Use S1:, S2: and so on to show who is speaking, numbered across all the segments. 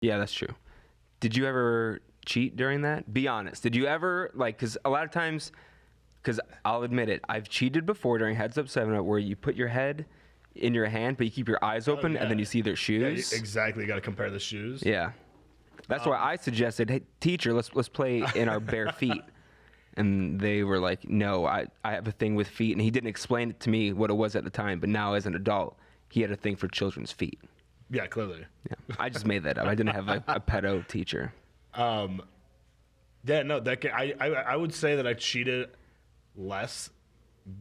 S1: Yeah, that's true. Did you ever cheat during that? Be honest. Did you ever, like, because a lot of times, because I'll admit it, I've cheated before during Heads Up 7 Up where you put your head in your hand, but you keep your eyes open
S2: yeah.
S1: and then you see their
S2: Yeah,
S1: shoes.
S2: exactly. You got to compare the shoes.
S1: Yeah. That's why I suggested, hey, teacher, let's play in our bare feet. And they were like, no, I have a thing with feet. And he didn't explain it to me what it was at the time, but now as an adult, he had a thing for children's feet.
S2: Yeah, clearly.
S1: Yeah, I just made that up. I didn't have like a pedo teacher.
S2: Yeah, no, I would say that I cheated less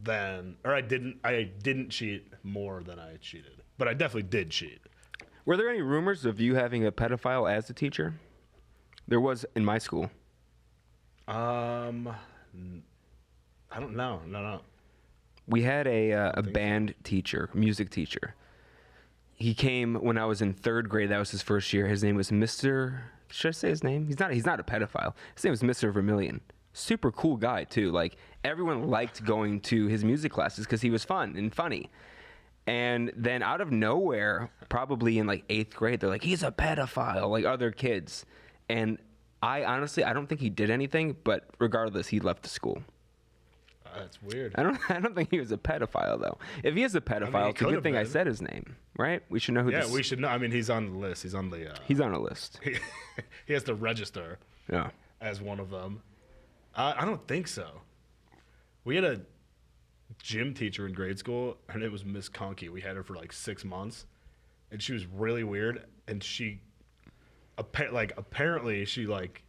S2: than, or I didn't cheat more than I cheated, but I definitely did cheat.
S1: Were there any rumors of you having a pedophile as a teacher? There was in my school.
S2: I don't know. No.
S1: We had a band teacher, music teacher. He came when I was in 3rd grade. That was his first year. His name was Mr. Should I say his name? He's not a pedophile. His name was Mr. Vermillion. Super cool guy too. Like everyone liked going to his music classes because he was fun and funny. And then out of nowhere, probably in like 8th grade, they're like, he's a pedophile, like other kids. And I honestly don't think he did anything, but regardless, he left the school.
S2: That's weird.
S1: I don't think he was a pedophile though. If he is a pedophile, it's a good thing I said his name, right? We should know who.
S2: Yeah, we should know. I mean, he's on the list. He's on the.
S1: He's on a list.
S2: He has to register.
S1: Yeah.
S2: As one of them. I don't think so. We had a gym teacher in grade school. Her name was Miss Conkey. We had her for like 6 months, and she was really weird. And she, apparently, she like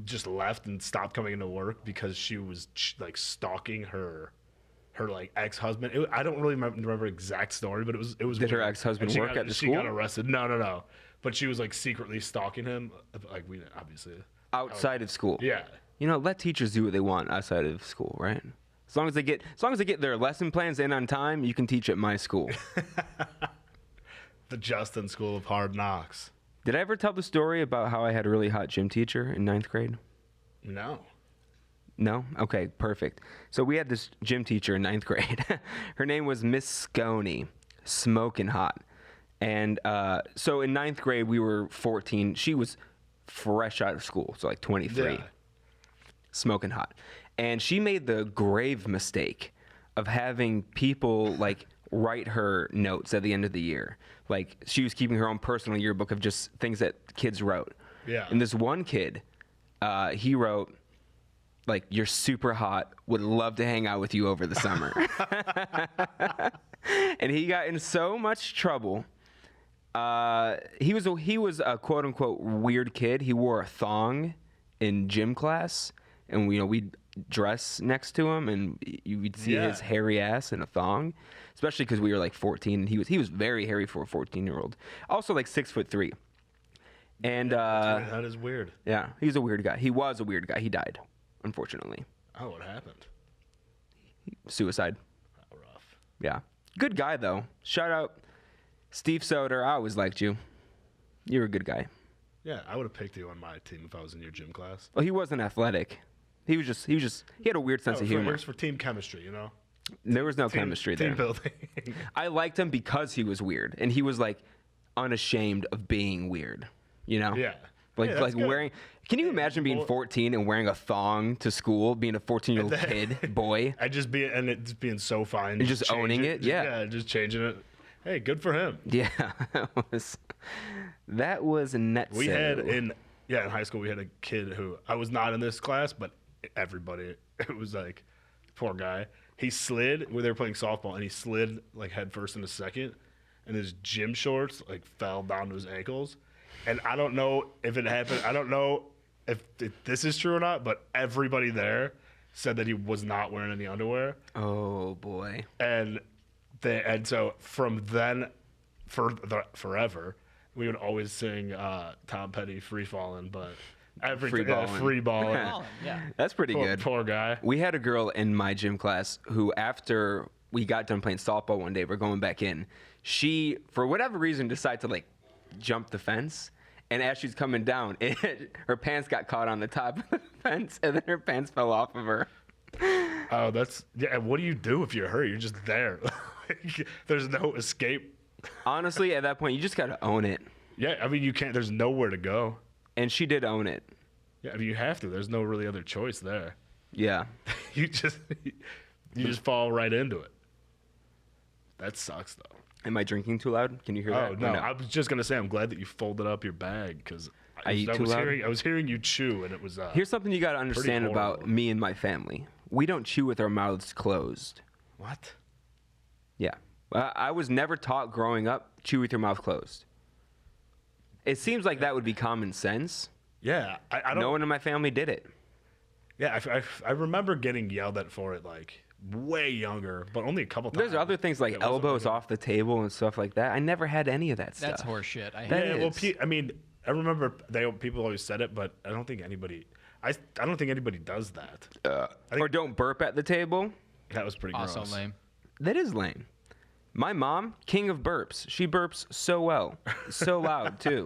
S2: just left and stopped coming into work because she was like stalking her like ex-husband. I don't really remember exact story, but it was.
S1: Did her ex-husband work at the school?
S2: She got arrested. No. But she was like secretly stalking him. Like we obviously
S1: outside of school.
S2: Yeah.
S1: You know, let teachers do what they want outside of school, right? As long as they get their lesson plans in on time, you can teach at my school.
S2: The Justin School of Hard Knocks.
S1: Did I ever tell the story about how I had a really hot gym teacher in 9th grade?
S2: No.
S1: No? Okay, perfect. So we had this gym teacher in 9th grade. Her name was Miss Sconey, smoking hot. And so in 9th grade, we were 14. She was fresh out of school, so like 23.
S2: Yeah.
S1: Smoking hot. And she made the grave mistake of having people like write her notes at the end of the year. Like she was keeping her own personal yearbook of just things that kids wrote.
S2: Yeah.
S1: And this one kid, he wrote, like, you're super hot, would love to hang out with you over the summer. And he got in so much trouble. He was a quote unquote weird kid. He wore a thong in gym class, and we'd dress next to him, and you'd see his hairy ass in a thong, especially because we were like 14. And he was very hairy for a 14-year-old. Also like 6'3". And
S2: that is weird.
S1: Yeah, he's a weird guy. He was a weird guy. He died, unfortunately.
S2: Oh, what happened?
S1: Suicide.
S2: Oh, rough.
S1: Yeah, good guy though. Shout out Steve Soder. I always liked you. You're a good guy.
S2: Yeah, I would have picked you on my team if I was in your gym class.
S1: Well, he wasn't athletic. He had a weird sense of humor.
S2: It was for team chemistry, you know?
S1: There was no chemistry there.
S2: Team building.
S1: I liked him because he was weird, and he was like unashamed of being weird, you know?
S2: Yeah.
S1: Like
S2: that's good.
S1: wearing. Can you imagine being 14 and wearing a thong to school, being a 14-year-old kid, boy?
S2: It just being so fine.
S1: And just owning it? Yeah,
S2: just changing it. Hey, good for him.
S1: Yeah, that was nuts.
S2: We had in high school we had a kid who I was not in this class, but everybody, it was like, poor guy. He slid when they were playing softball, and he slid like head first into second, and his gym shorts like fell down to his ankles. And I don't know if it happened. I don't know if this is true or not, but everybody there said that he was not wearing any underwear.
S1: Oh boy.
S2: And so from then forever, we would always sing Tom Petty "Free Fallin'," but free balling.
S1: Yeah, that's pretty good.
S2: Poor guy.
S1: We had a girl in my gym class who, after we got done playing softball one day, we're going back in. She, for whatever reason, decided to like jump the fence, and as she's coming down, her pants got caught on the top of the fence, and then her pants fell off of her.
S2: Oh, what do you do if you're her? You're just there. There's no escape.
S1: Honestly, at that point, you just got to own it.
S2: Yeah, I mean, you can't. There's nowhere to go.
S1: And she did own it.
S2: Yeah, I mean, you have to. There's no really other choice there.
S1: Yeah.
S2: you just fall right into it. That sucks, though.
S1: Am I drinking too loud? Can you hear that?
S2: Oh, no. I was just going to say, I'm glad that you folded up your bag because
S1: I eat too loud?
S2: I was hearing you chew, and it was.
S1: Here's something you got to understand about
S2: horrible.
S1: me and my family. We don't chew with our mouths closed.
S2: What?
S1: Yeah. I was never taught growing up, chew with your mouth closed. It seems like that would be common sense.
S2: Yeah, I don't.
S1: No one in my family did it.
S2: Yeah, I remember getting yelled at for it like way younger, but only a couple times.
S1: There's other things like
S2: It wasn't
S1: elbows
S2: like-
S1: off the table and stuff like that. I never had any of that stuff.
S3: That's horseshit. I hate
S1: That
S2: Yeah,
S3: it.
S2: well,
S1: is.
S2: I mean, I remember people always said it, but I don't think anybody. I don't think anybody does that. I think
S1: Or don't burp at the table.
S2: that was pretty
S3: Also
S2: gross.
S3: lame.
S1: That is lame. My mom, king of burps. She burps so well, so loud too.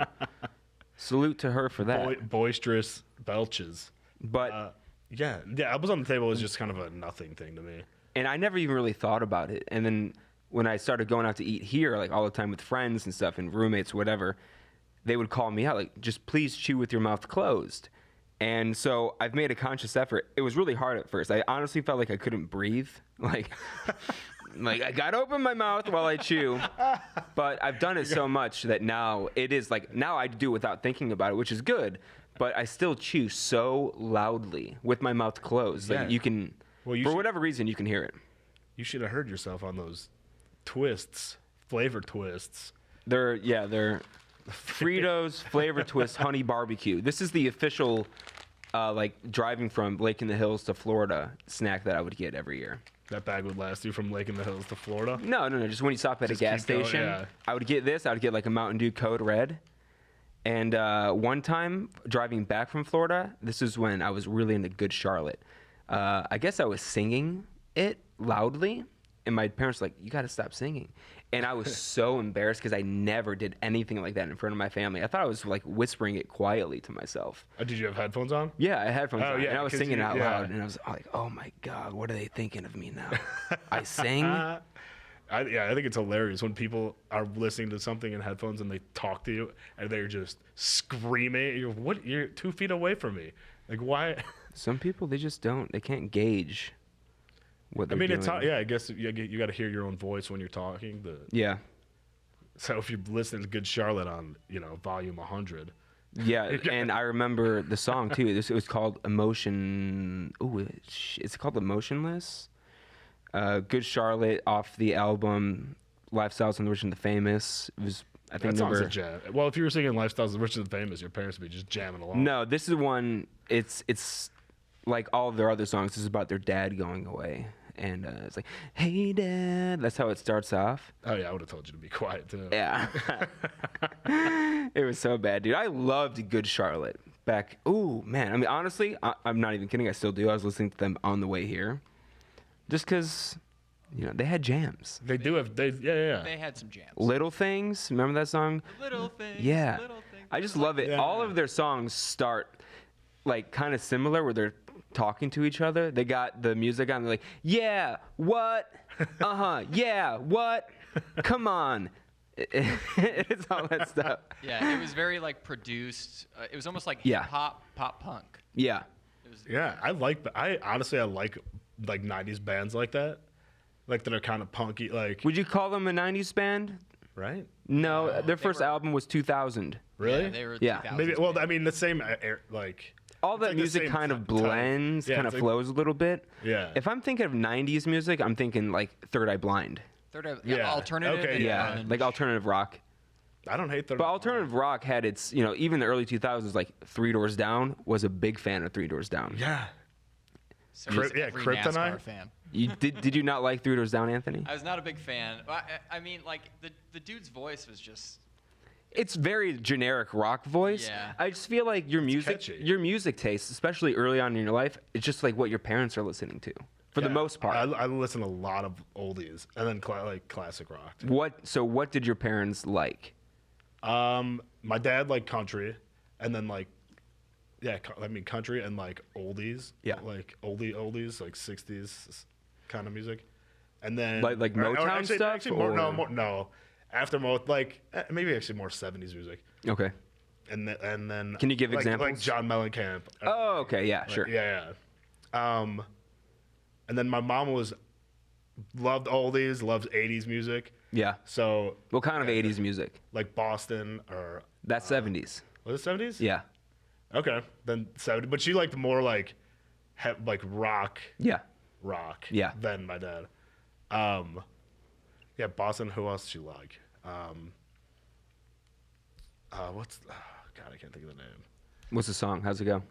S1: Salute to her for that.
S2: Boisterous belches.
S1: But
S2: Yeah, elbows on the table is just kind of a nothing thing to me.
S1: and I never even really thought about it. And then when I started going out to eat here, like all the time with friends and stuff and roommates, whatever, they would call me out like, just please chew with your mouth closed. And so I've made a conscious effort. It was really hard at first. I honestly felt like I couldn't breathe. Like, like I got to open my mouth while I chew. But I've done it so much that now it is like, now I do it without thinking about it, which is good. But I still chew so loudly with my mouth closed. Like
S2: Yeah.
S1: you can,
S2: Well, you
S1: for
S2: should-
S1: whatever reason, you can hear it.
S2: You should have heard yourself on those twists, flavor twists.
S1: They're Fritos Flavor Twist Honey Barbecue. This is the official, like driving from Lake in the Hills to Florida snack that I would get every year.
S2: That bag would last you from Lake in the Hills to Florida.
S1: No, just when you stop at
S2: Just
S1: a gas
S2: keep going,
S1: station,
S2: yeah.
S1: I would get this. I would get like a Mountain Dew Code Red. And one time driving back from Florida, this is when I was really into Good Charlotte. I guess I was singing it loudly, and my parents were like, "You got to stop singing." And I was so embarrassed because I never did anything like that in front of my family. I thought I was like whispering it quietly to myself.
S2: Did you have headphones on?
S1: Yeah, I had headphones
S2: Oh,
S1: on,
S2: yeah,
S1: and I was
S2: 'cause
S1: singing
S2: you-
S1: out
S2: yeah.
S1: loud, and I was like, "Oh my God, what are they thinking of me now? I sing."
S2: I think it's hilarious when people are listening to something in headphones and they talk to you and they're just screaming. You're 2 feet away from me. Like, why?
S1: Some people, they just don't. They can't gauge what
S2: I
S1: they're
S2: mean,
S1: doing.
S2: it's yeah. I guess you got to hear your own voice when you're talking.
S1: Yeah.
S2: So if you're listening to Good Charlotte on volume 100,
S1: Yeah, and I remember the song too. It was called Emotion. Ooh, it's called Emotionless. Good Charlotte off the album Lifestyles and the Rich and the Famous. It was, I think,
S2: that song's a
S1: number.
S2: jam. Well, if you were singing Lifestyles of the Rich and the Famous, your parents would be just jamming along.
S1: No, this is one. It's like all of their other songs. This is about their dad going away, and it's like, "Hey, Dad." That's how it starts off.
S2: Oh yeah, I would have told you to be quiet too.
S1: Yeah. It was so bad, dude. I loved Good Charlotte back. Ooh, man. I mean, honestly, I'm not even kidding. I still do. I was listening to them on the way here. Just because, they had jams.
S2: They do have. Yeah.
S3: They had some jams.
S1: Little Things. Remember that song?
S3: Little things.
S1: Yeah.
S3: Little things.
S1: I just love it.
S2: Yeah.
S1: All of their songs start like kind of similar where they're talking to each other. They got the music on. They're like, yeah, what? Yeah, what? Come on. It's all that stuff.
S3: Yeah, it was very like produced. It was almost like
S1: Yeah.
S3: hip hop, pop punk.
S1: Yeah.
S3: It was,
S2: Yeah, I honestly like 90s bands like that. Like that are kind of punky, like
S1: Would you call them a 90s band?
S2: right?
S1: No, their first
S3: were-
S1: album was 2000.
S2: Really?
S3: Yeah, they were.
S1: Yeah.
S3: 2000s
S2: Maybe. Well,
S3: band.
S2: I mean, the same like
S1: All
S2: it's
S1: that
S2: like the
S1: music
S2: same
S1: kind of
S2: type.
S1: blends,
S2: Yeah,
S1: kind
S2: it's
S1: of
S2: like-
S1: flows a little bit.
S2: Yeah.
S1: If I'm thinking of 90s music, I'm thinking like Third Eye Blind.
S2: Yeah.
S3: alternative.
S2: Okay,
S3: and
S1: Yeah,
S3: grunge.
S1: like alternative rock.
S2: I don't hate the.
S1: But alternative rock had its, even the early 2000s, like Three Doors Down was a big fan of Three Doors Down.
S2: Yeah.
S3: So was
S2: yeah,
S3: every
S2: Kryptonite?
S3: NASCAR fan.
S1: You did you not like Three Doors Down, Anthony?
S3: I was not a big fan. I mean, like the dude's voice was just.
S1: It's very generic rock voice.
S3: Yeah.
S1: I just feel like your
S2: catchy.
S1: music taste, especially early on in your life, it's just like what your parents are listening to, for the
S2: Yeah.
S1: most part.
S2: I listen to a lot of oldies and then like classic rock.
S1: What did your parents like?
S2: My dad liked country, and then like, yeah, country and like oldies.
S1: Yeah.
S2: Like oldies, like 60s kind of music, and then
S1: Like Motown stuff,
S2: more,
S1: or-
S2: no. after most, like maybe actually more 70s music.
S1: Okay.
S2: And then
S1: Can you give
S2: like,
S1: examples?
S2: Like John Mellencamp.
S1: Oh, okay. Yeah,
S2: Like,
S1: sure.
S2: Yeah. And then my mom loved oldies, loves 80s music.
S1: Yeah.
S2: So
S1: What kind of 80s music?
S2: like Boston or
S1: That's 70s.
S2: was it 70s?
S1: Yeah.
S2: Okay, then 70. But she liked more like rock
S1: Yeah. Yeah.
S2: than my dad. Yeah, Boston. Who else did she like? God, I can't think of the name.
S1: What's the song? How's it go?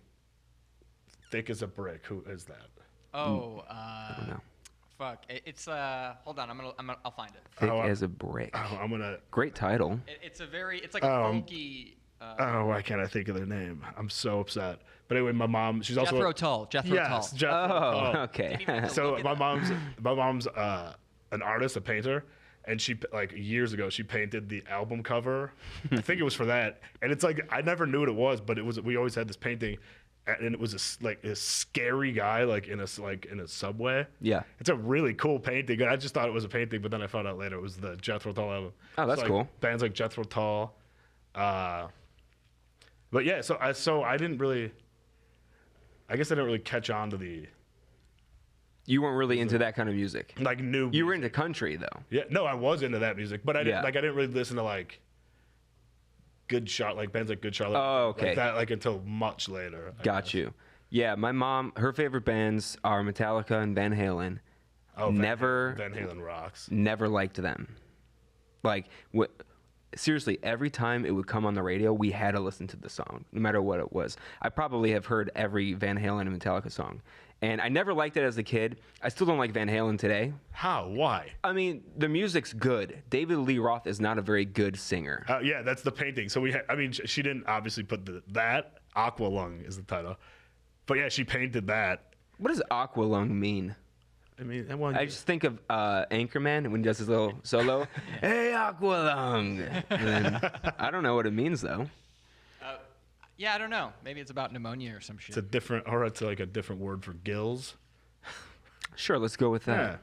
S2: Thick as a brick. Who is that?
S3: Oh,
S1: I don't know.
S3: fuck. It's hold on. I'll find it.
S1: Thick
S2: Oh,
S1: as a brick.
S2: Oh, I'm gonna.
S1: Great title.
S3: It's like a folky.
S2: Oh, why can't I think of their name? I'm so upset. But anyway, my mom. She's also.
S3: Jethro Tull. Jethro
S2: Yes,
S3: Tull.
S2: Jethro
S1: Oh,
S2: Tull.
S1: okay.
S2: So
S3: Look
S2: my
S3: at
S2: mom's an artist, a painter, and she like years ago she painted the album cover. I think it was for that, and it's like I never knew what it was, but it was. We always had this painting, and it was a scary guy like in a subway.
S1: Yeah.
S2: It's a really cool painting. And I just thought it was a painting, but then I found out later it was the Jethro Tull album.
S1: Oh, that's
S2: So, like,
S1: cool.
S2: Bands like Jethro Tull. But yeah, so I didn't really. I guess I didn't really catch on to the
S1: You weren't really into that kind of music.
S2: like new.
S1: You were into country, though.
S2: Yeah, no, I was into that music, but I didn't
S1: Yeah.
S2: I didn't really listen to like Good Charlotte, like bands like Good Charlotte.
S1: Oh, okay.
S2: Like that, like until much later. I
S1: Got
S2: guess.
S1: you. Yeah, my mom, her favorite bands are Metallica and Van Halen.
S2: Oh,
S1: Never-
S2: Van Halen rocks.
S1: Never liked them. Like, seriously, every time it would come on the radio, we had to listen to the song, no matter what it was. I probably have heard every Van Halen and Metallica song. And I never liked it as a kid. I still don't like Van Halen today.
S2: How? Why?
S1: I mean, the music's good. David Lee Roth is not a very good singer.
S2: Yeah, that's the painting. So I mean, she didn't obviously put that. Aqualung is the title, but yeah, she painted that.
S1: What does Aqualung mean?
S2: I mean, that one.
S1: I just think of Anchorman when he does his little solo. Hey, Aqualung. And then, I don't know what it means, though.
S3: Yeah, I don't know. Maybe it's about pneumonia or some shit.
S2: it's a different, or it's like a different word for gills.
S1: Sure, let's go with that.
S2: Yeah.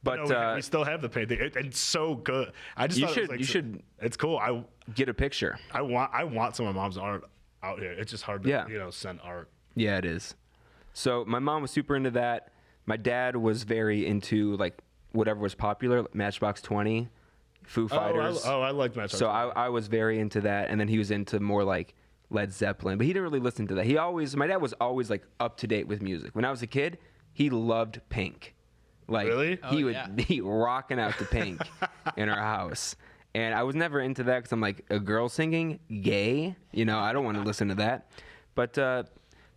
S1: But
S2: No, we still have the painting. It's so good. I just
S1: You
S2: thought it was
S1: should-
S2: like
S1: you should-
S2: It's cool.
S1: get a picture.
S2: I want some of my mom's art out here. It's just hard to
S1: Yeah.
S2: send art.
S1: Yeah, it is. So my mom was super into that. My dad was very into like whatever was popular, like Matchbox 20, Foo Fighters.
S2: I like Matchbox.
S1: So I was very into that, and then he was into more like Led Zeppelin, but he didn't really listen to that. My dad was always like up to date with music. When I was a kid, he loved Pink. Like
S2: Really?
S1: he
S3: Oh,
S1: would
S3: yeah.
S1: be rocking out to Pink in our house. And I was never into that because I'm like, a girl singing, gay? I don't want to listen to that. But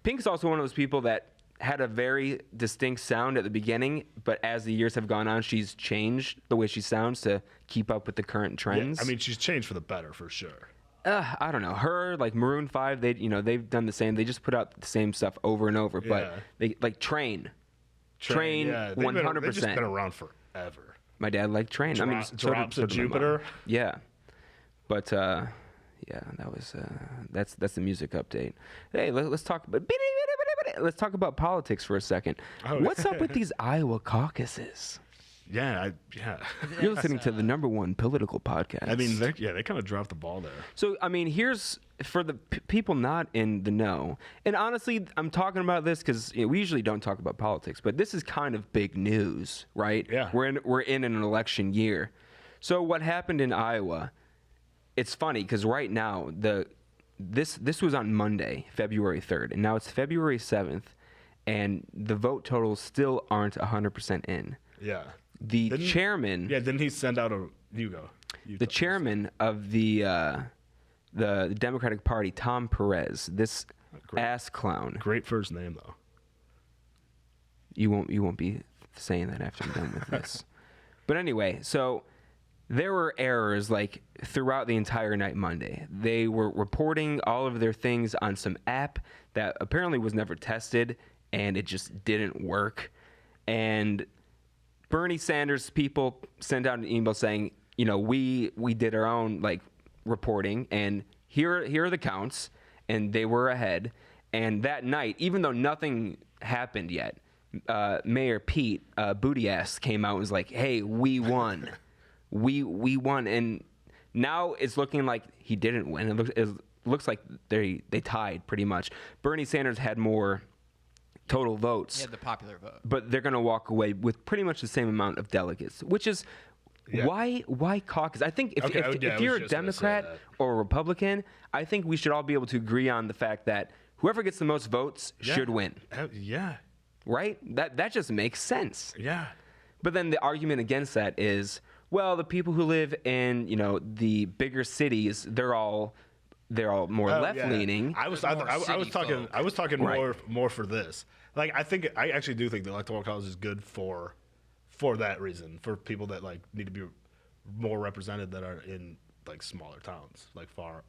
S1: Pink's also one of those people that had a very distinct sound at the beginning, but as the years have gone on, she's changed the way she sounds to keep up with the current
S2: Yeah,
S1: trends.
S2: I mean, she's changed for the better for sure.
S1: I don't know. Her, like Maroon 5, they've done the same. They just put out the same stuff over and over.
S2: Yeah.
S1: But they like Train
S2: Yeah, they've
S1: 100%.
S2: just been around forever.
S1: My dad liked Train. I mean,
S2: Drops of
S1: did my mom.
S2: Jupiter.
S1: Yeah, but yeah, that was that's the music update. Hey, let's talk about politics for a second.
S2: Oh.
S1: What's up with these Iowa caucuses?
S2: Yeah.
S1: You're listening to the #1 political podcast.
S2: I mean, they kind of dropped the ball there.
S1: So, I mean, here's for the people not in the know. And honestly, I'm talking about this because we usually don't talk about politics, but this is kind of big news, right?
S2: Yeah.
S1: We're in an election year. So what happened in Iowa? It's funny because right now this was on Monday, February 3rd, and now it's February 7th, and the vote totals still aren't 100% in.
S2: Yeah.
S1: The chairman.
S2: Yeah. Didn't he send out a? You go.
S1: The chairman of the Democratic Party, Tom Perez, this
S2: Great.
S1: ass clown.
S2: Great first name though.
S1: You won't be saying that after I'm done with this. But anyway, so there were errors like throughout the entire night Monday. They were reporting all of their things on some app that apparently was never tested, and it just didn't work. And Bernie Sanders people sent out an email saying, we did our own like reporting, and here are the counts, and they were ahead. And that night, even though nothing happened yet, Mayor Pete Buttigieg came out and was like, "Hey, we won, we won." And Now it's looking like he didn't win. It looks like they tied pretty much. Bernie Sanders had more total votes.
S3: He had the popular vote.
S1: But they're going to walk away with pretty much the same amount of delegates, which is why caucus? I think if you're a Democrat or a Republican, I think we should all be able to agree on the fact that whoever gets the most votes should win.
S2: Yeah.
S1: Right? That just makes sense.
S2: Yeah.
S1: But then the argument against that is, well, the people who live in, the bigger cities, they're all more left-leaning.
S2: I was talking
S1: Right.
S2: more for this. Like I actually do think the electoral college is good for that reason, for people that like need to be more represented that are in like smaller towns, like far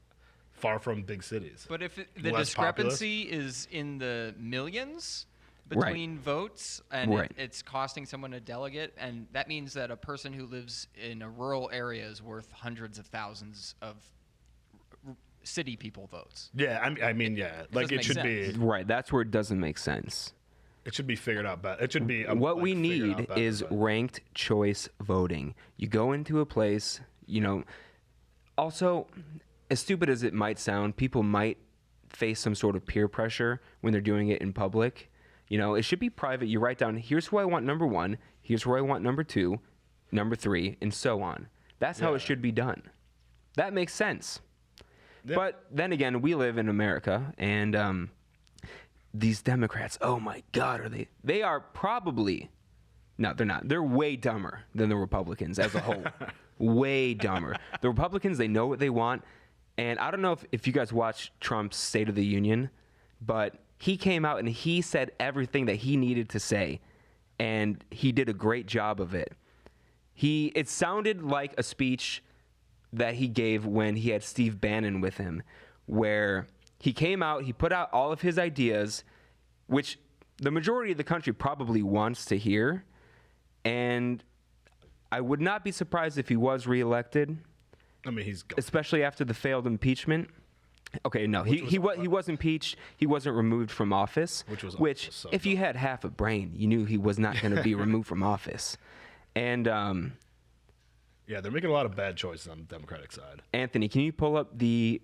S2: from big cities.
S3: But if the
S2: Less
S3: discrepancy is in the millions between votes and it's costing someone a delegate, and that means that a person who lives in a rural area is worth hundreds of thousands of city people votes.
S2: Yeah, I mean, yeah, like it should be
S1: Right. That's where it doesn't make sense.
S2: It should be figured out better. It should be
S1: What we
S2: figured out
S1: need
S2: better,
S1: is
S2: but-
S1: ranked choice voting. You go into a place, also, as stupid as it might sound, people might face some sort of peer pressure when they're doing it in public. It should be private. You write down, here's who I want number 1, here's who I want number 2, number 3, and so on. That's how it should be done. That makes sense.
S2: Yeah.
S1: But then again, we live in America, and these Democrats, oh my God, they are probably, no, they're not. They're way dumber than the Republicans as a whole. Way dumber. The Republicans, they know what they want. And I don't know if you guys watched Trump's State of the Union, but he came out and he said everything that he needed to say. And he did a great job of it. It sounded like a speech that he gave when he had Steve Bannon with him, where he came out, he put out all of his ideas, which the majority of the country probably wants to hear. And I would not be surprised if he was reelected,
S2: I mean, he's gone.
S1: especially after the failed impeachment. Okay, no, he was impeached. He wasn't removed from office,
S2: Which was so
S1: if you
S2: dumb.
S1: had half a brain, you knew he was not going to be removed from office. And
S2: Yeah, they're making a lot of bad choices on the Democratic side.
S1: Anthony, can you pull up the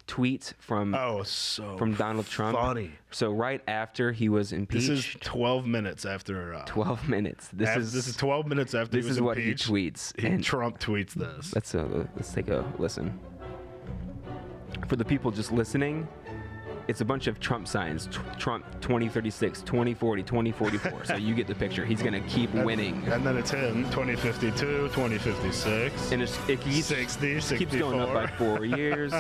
S1: tweets from Donald Trump?
S2: Funny.
S1: So right after he was impeached.
S2: This is 12 minutes after.
S1: 12 minutes. This is
S2: 12 minutes after
S1: this
S2: he was
S1: is what he
S2: impeached.
S1: tweets.
S2: He-
S1: And
S2: Trump tweets this.
S1: let's take a listen. For the people just listening, it's a bunch of Trump signs. Trump 2036, 2040, 2044. So you get the picture. He's going to keep winning.
S2: And then it's him, 2052, 2056,
S1: And it keeps
S2: 60, 64,
S1: keeps going up by 4 years.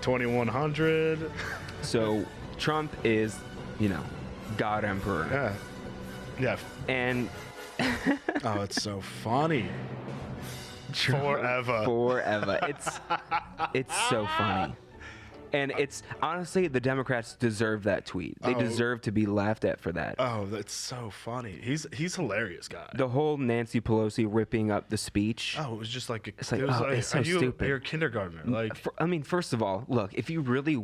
S2: 2100.
S1: So Trump is, God Emperor.
S2: Yeah.
S1: And
S2: Oh, it's so funny. Forever.
S1: forever. It's so funny. And it's honestly, the Democrats deserve that tweet. They deserve to be laughed at for that.
S2: Oh, that's so funny. He's hilarious guy.
S1: The whole Nancy Pelosi ripping up the speech.
S2: Oh, it was just like
S1: It's like,
S2: it was
S1: oh, it's so stupid.
S2: You're a kindergartner. Like
S1: First of all, look, if you really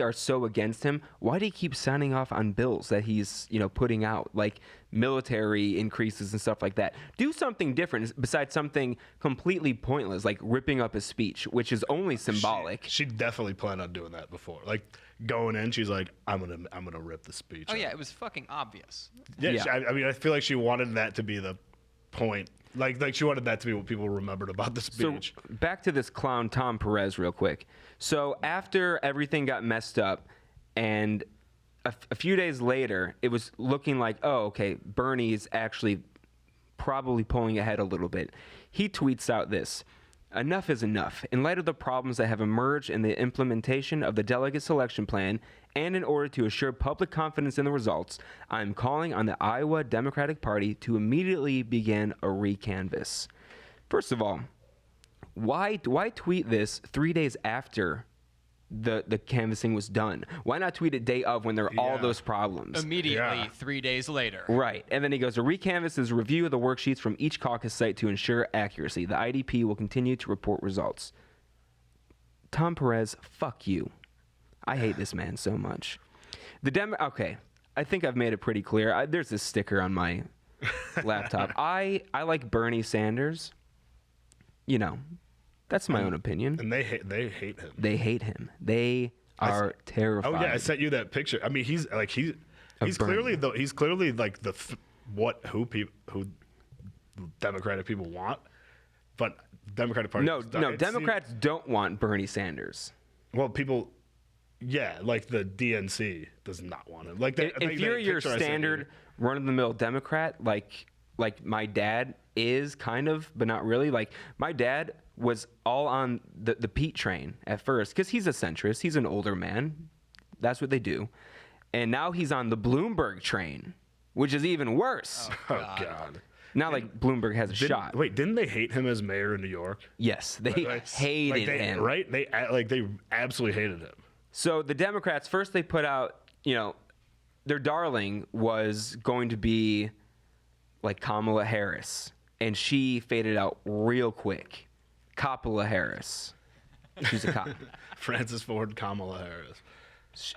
S1: are so against him, why do you keep signing off on bills that he's, putting out, like military increases and stuff like that? Do something different besides something completely pointless, like ripping up his speech, which is only symbolic.
S2: she definitely planned on doing that before. Like going in, she's like, I'm gonna rip the speech.
S3: Oh
S2: up."
S3: yeah, it was fucking obvious.
S2: Yeah.
S1: Yeah.
S2: I mean, I feel like she wanted that to be the point. Like she wanted that to be what people remembered about the speech.
S1: So back to this clown Tom Perez real quick. So after everything got messed up, and a few days later, it was looking like, oh, okay, Bernie's actually probably pulling ahead a little bit. He tweets out this: "Enough is enough. In light of the problems that have emerged in the implementation of the delegate selection plan, and in order to assure public confidence in the results, I'm calling on the Iowa Democratic Party to immediately begin a recanvass." First of all, why tweet this 3 days after the canvassing was done? Why not tweet it day of when there are all
S2: Yeah.
S1: those problems?
S3: Immediately,
S2: Yeah.
S3: 3 days later.
S1: Right. And then he goes, "A recanvass is a review of the worksheets from each caucus site to ensure accuracy. The IDP will continue to report results." Tom Perez, fuck you. I hate this man so much. Okay, I think I've made it pretty clear. There's this sticker on my laptop. I like Bernie Sanders. you know, that's my own opinion.
S2: And they hate him.
S1: They hate him. They are terrified.
S2: Oh yeah, I sent you that picture. I mean, he's clearly like who Democratic people want, but Democratic Party.
S1: No, Democrats don't want Bernie Sanders.
S2: Well, people, yeah, like the DNC does not want him. Like
S1: if you're your standard run-of-the-mill Democrat, like my dad is kind of, but not really. Like my dad was all on the Pete train at first because he's a centrist. He's an older man. That's what they do. And now he's on the Bloomberg train, which is even worse.
S2: Oh God.
S1: Not like Bloomberg has a shot.
S2: Wait, didn't they hate him as mayor in New York?
S1: Yes, they hated him.
S2: Right? They absolutely hated him.
S1: So the Democrats, first they put out, their darling was going to be like Kamala Harris. And she faded out real quick. Kamala Harris. She's a cop.
S2: Francis Ford Kamala Harris.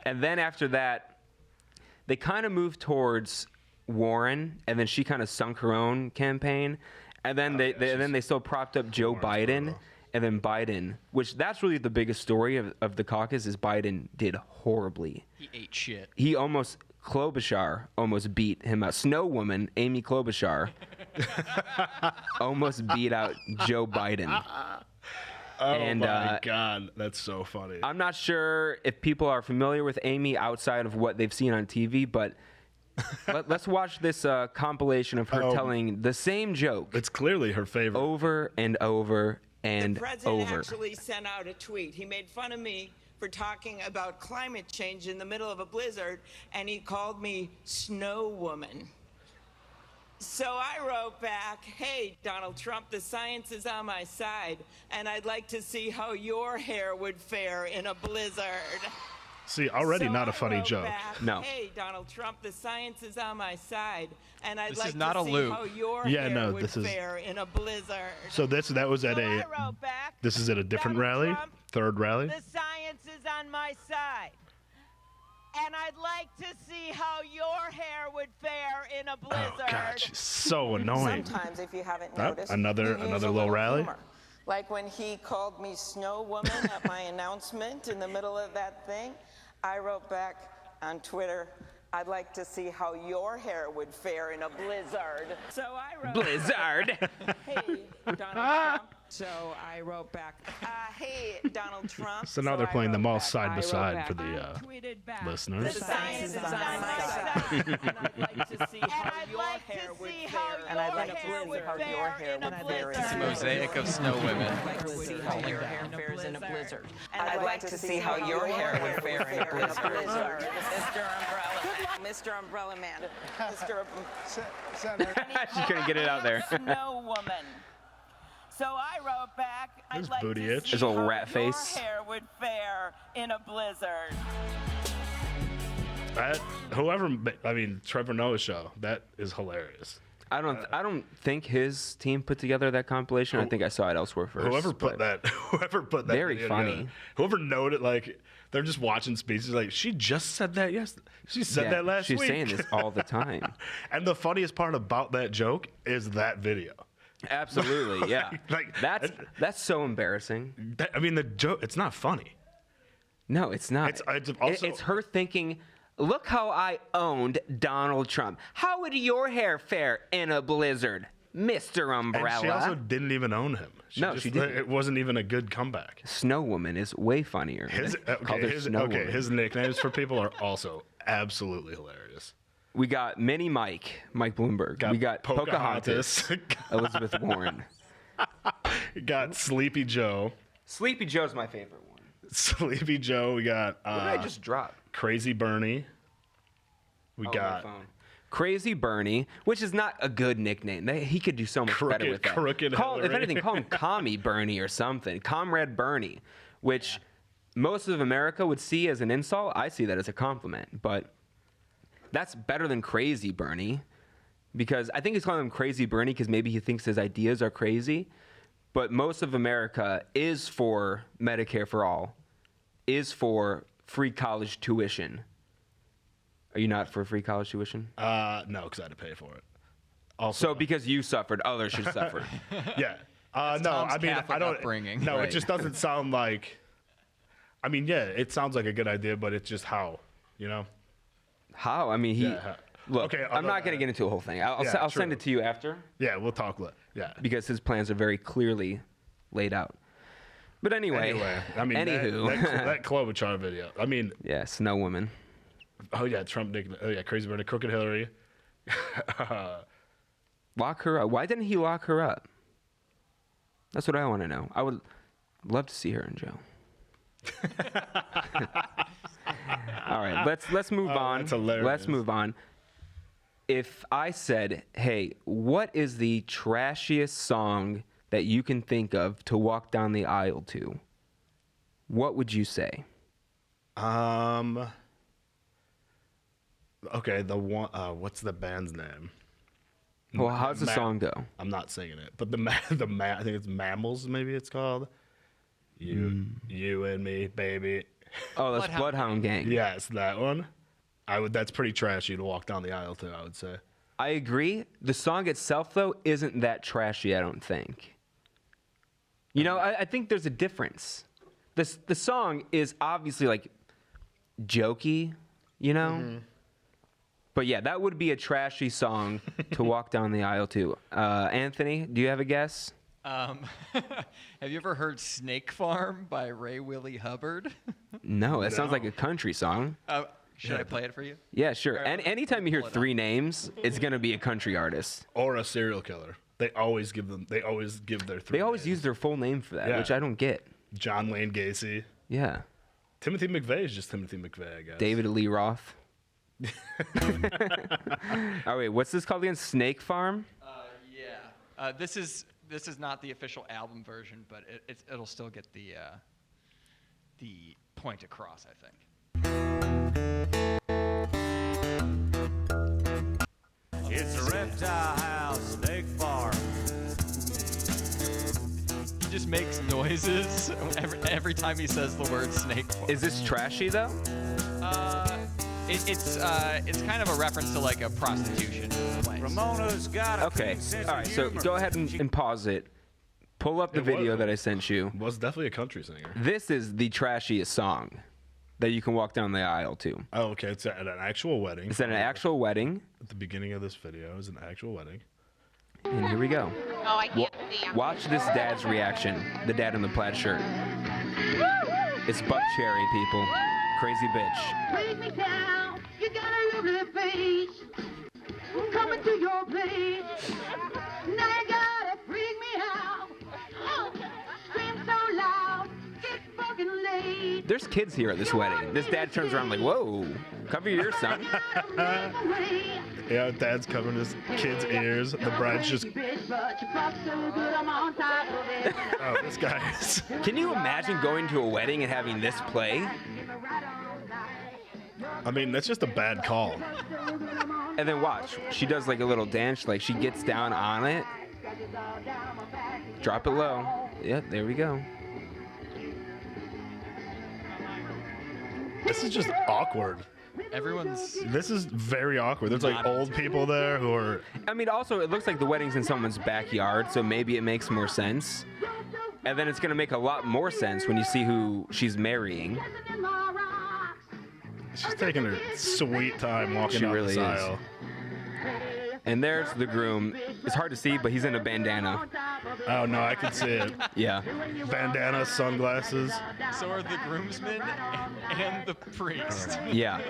S1: And then after that, they kind of moved towards Warren, and then she kind of sunk her own campaign. And then they still propped up Joe Biden. And then Biden, which that's really the biggest story of the caucus, is Biden did horribly.
S3: He ate shit.
S1: Klobuchar almost beat him out. Snow Woman, Amy Klobuchar, almost beat out Joe Biden.
S2: Oh my God, that's so funny.
S1: I'm not sure if people are familiar with Amy outside of what they've seen on TV, but let's watch this compilation of her telling the same joke.
S2: It's clearly her favorite.
S1: Over and over and
S4: the president
S1: over.
S4: actually sent out a tweet. He made fun of me for talking about climate change in the middle of a blizzard, and he called me Snow Woman. So I wrote back, hey, Donald Trump, the science is on my side, and I'd like to see how your hair would fare in a blizzard.
S2: See, already
S4: So
S2: not a
S4: I
S2: funny
S4: wrote
S2: joke.
S4: back,
S1: No.
S4: Hey, Donald Trump, the science is on my side, and I'd
S3: This
S4: like
S3: is not
S4: to
S3: a
S4: see
S3: loop.
S4: how your
S2: Yeah,
S4: hair
S2: no,
S4: would
S2: this is-
S4: fare in a blizzard.
S2: So that was at
S4: So
S2: a.
S4: I wrote back,
S2: This is at a different
S4: Donald
S2: rally,
S4: Trump,
S2: third rally.
S4: the science is on my side. And I'd like to see how your hair would fare in a blizzard.
S2: Oh God, she's so annoying.
S4: Sometimes, if you haven't
S2: Oh,
S4: noticed,
S2: another
S4: you use a
S2: little
S4: little
S2: rally?
S4: humor. Like when he called me Snow Woman at my announcement in the middle of that thing, I wrote back on Twitter, I'd like to see how your hair would fare in a blizzard. So I wrote
S1: Blizzard.
S4: hey, Donald Trump. So I wrote back, hey, Donald Trump.
S2: So now they're
S4: I
S2: playing them
S4: wrote
S2: all
S4: back,
S2: side
S4: I
S2: by
S4: wrote
S2: side
S4: back,
S2: for the
S4: I tweeted back,
S2: listeners.
S4: The science is on my side. And I'd like to see how your hair would fare. And I'd like to see how your hair would fare.
S3: It's a mosaic of snow women.
S4: I'd like to see how your hair fares in a blizzard. And I'd like to see how your hair would fare in a blizzard. Mr. Umbrella Man. Mr.
S1: She couldn't get it out there.
S4: Snow Woman. So I wrote back, I'd
S2: His
S4: like
S2: booty
S4: to
S2: itch.
S4: see
S1: His little
S4: how
S1: rat face.
S4: your hair would fare in a blizzard.
S2: Trevor Noah's show. That is hilarious.
S1: I don't think his team put together that compilation. I think I saw it elsewhere first.
S2: Whoever put
S1: but-
S2: that
S1: Very
S2: video
S1: funny.
S2: together, whoever noted, like, they're just watching speeches like, she just said that yesterday. She said
S1: Yeah,
S2: that last
S1: she's
S2: week.
S1: saying this all the time.
S2: And the funniest part about that joke is that video.
S1: Absolutely, yeah.
S2: Like,
S1: that's so embarrassing.
S2: The joke, it's not funny.
S1: No, it's not.
S2: It's also-
S1: it's her thinking, look how I owned Donald Trump. How would your hair fare in a blizzard, Mr. Umbrella?
S2: And she also didn't even own him. She
S1: didn't.
S2: It wasn't even a good comeback.
S1: Snow Woman is way funnier. Called her Snow Woman.
S2: His nicknames for people are also absolutely hilarious.
S1: We got Mini Mike Bloomberg. We got Pocahontas, Elizabeth Warren.
S2: Got Sleepy Joe.
S1: Sleepy Joe's my favorite one.
S2: Sleepy Joe. We got
S1: What did I just drop?
S2: Crazy Bernie. We
S1: Oh,
S2: got
S1: my phone. Crazy Bernie, which is not a good nickname. He could do so much better with that.
S2: Crooked
S1: If
S2: Hillary.
S1: anything, call him Commie Bernie or something. Comrade Bernie, which most of America would see as an insult. I see that as a compliment, but that's better than Crazy Bernie, because I think he's calling him Crazy Bernie because maybe he thinks his ideas are crazy. But most of America is for Medicare for all, is for free college tuition. Are you not for free college tuition?
S2: no, because I had to pay for it. Also,
S1: So because you suffered, others should suffer.
S2: yeah,
S3: That's
S2: No,
S3: Tom's
S2: I mean,
S3: Catholic
S2: I don't.
S3: upbringing.
S2: No,
S1: Right.
S2: it just doesn't sound like. I mean, yeah, it sounds like a good idea, but it's just how, you know.
S1: How? I mean, he.
S2: Yeah,
S1: Look,
S2: okay,
S1: I'm not going to get into a whole thing. I'll
S2: Yeah,
S1: send
S2: true.
S1: it to you after
S2: Yeah, we'll talk. Yeah.
S1: because his plans are very clearly laid out. But anyway,
S2: I mean,
S1: anywho,
S2: that Klobuchar video. I mean,
S1: yeah, Snow Woman.
S2: oh yeah, Trump. Oh yeah, Crazy Bernie, Crooked Hillary.
S1: Lock her up. Why didn't he lock her up? That's what I want to know. I would love to see her in jail. All right, let's move on.
S2: that's hilarious.
S1: Let's move on. If I said, "Hey, what is the trashiest song that you can think of to walk down the aisle to?" What would you say?
S2: Okay, the one. What's the band's name?
S1: Well, how's the song go?
S2: I'm not singing it, but I think it's Mammals. Maybe it's called. You and me, baby.
S1: Oh, that's
S3: Bloodhound
S1: Bloodhound Gang.
S2: Yes, that one. That's pretty trashy to walk down the aisle to, I would say.
S1: I agree. The song itself, though, isn't that trashy, I don't think. You know, I think there's a difference. The song is obviously, like, jokey, you know?
S2: Mm-hmm.
S1: But, yeah, that would be a trashy song to walk down the aisle to. Anthony, do you have a guess?
S3: Have you ever heard Snake Farm by Ray Willie Hubbard?
S1: No, that sounds
S2: No.
S1: like a country song.
S3: Should I play it for you?
S1: Yeah, sure.
S3: All right,
S1: And anytime you hear
S3: pull it up.
S1: three names, it's going to be a country artist.
S2: Or a serial killer. They always give their three
S1: They always
S2: names.
S1: use their full name for that,
S2: Yeah.
S1: which I don't get.
S2: John Wayne Gacy.
S1: Yeah.
S2: Timothy McVeigh is just Timothy McVeigh, I guess.
S1: David Lee Roth. Oh wait, what's this called again? Snake Farm?
S3: Yeah. This is not the official album version, but it'll still get the point across, I think.
S5: It's a reptile house, Snake Farm.
S3: He just makes noises every time he says the word snake farm.
S1: Is this trashy though?
S3: It's kind of a reference to like a prostitution place.
S5: Ramona's got a
S1: Okay.
S5: keen sense
S1: All
S5: of
S1: right. So
S5: humor.
S1: go ahead and pause it. Pull up the
S2: It was-
S1: video that I sent you.
S2: Was definitely a country singer.
S1: This is the trashiest song that you can walk down the aisle to.
S2: Oh, okay. It's at an actual wedding.
S1: It's at an actual wedding,
S2: At the beginning of this video is an actual wedding.
S1: and here we go.
S6: Oh, I can't see.
S1: Watch this dad's reaction. The dad in the plaid shirt. It's Buck Cherry, people. Crazy bitch.
S7: Break me down, you got a lovely face. Coming to your place. Now you gotta freak me out. Scream so loud, it's fucking late.
S1: There's kids here at this wedding. This dad turns around like, whoa, cover your ears, son.
S2: Yeah, dad's covering his kid's ears. The bride's just. Oh, this guy is.
S1: Can you imagine going to a wedding and having this play?
S2: I mean, that's just a bad call.
S1: And then watch, she does like a little dance, like she gets down on it. Drop it low. Yep, there we go.
S2: This is just awkward.
S3: Everyone's
S2: This is very awkward. There's like old people there who are.
S1: I mean, also, it looks like the wedding's in someone's backyard, so maybe it makes more sense. And then it's gonna make a lot more sense when you see who she's marrying.
S2: She's taking her sweet time walking
S1: She
S2: down
S1: really
S2: this
S1: is.
S2: aisle.
S1: And there's the groom. It's hard to see, but he's in a bandana.
S2: Oh no, I can see it.
S1: Yeah.
S2: Bandana, sunglasses.
S3: so are the groomsmen and the priest.
S1: Yeah.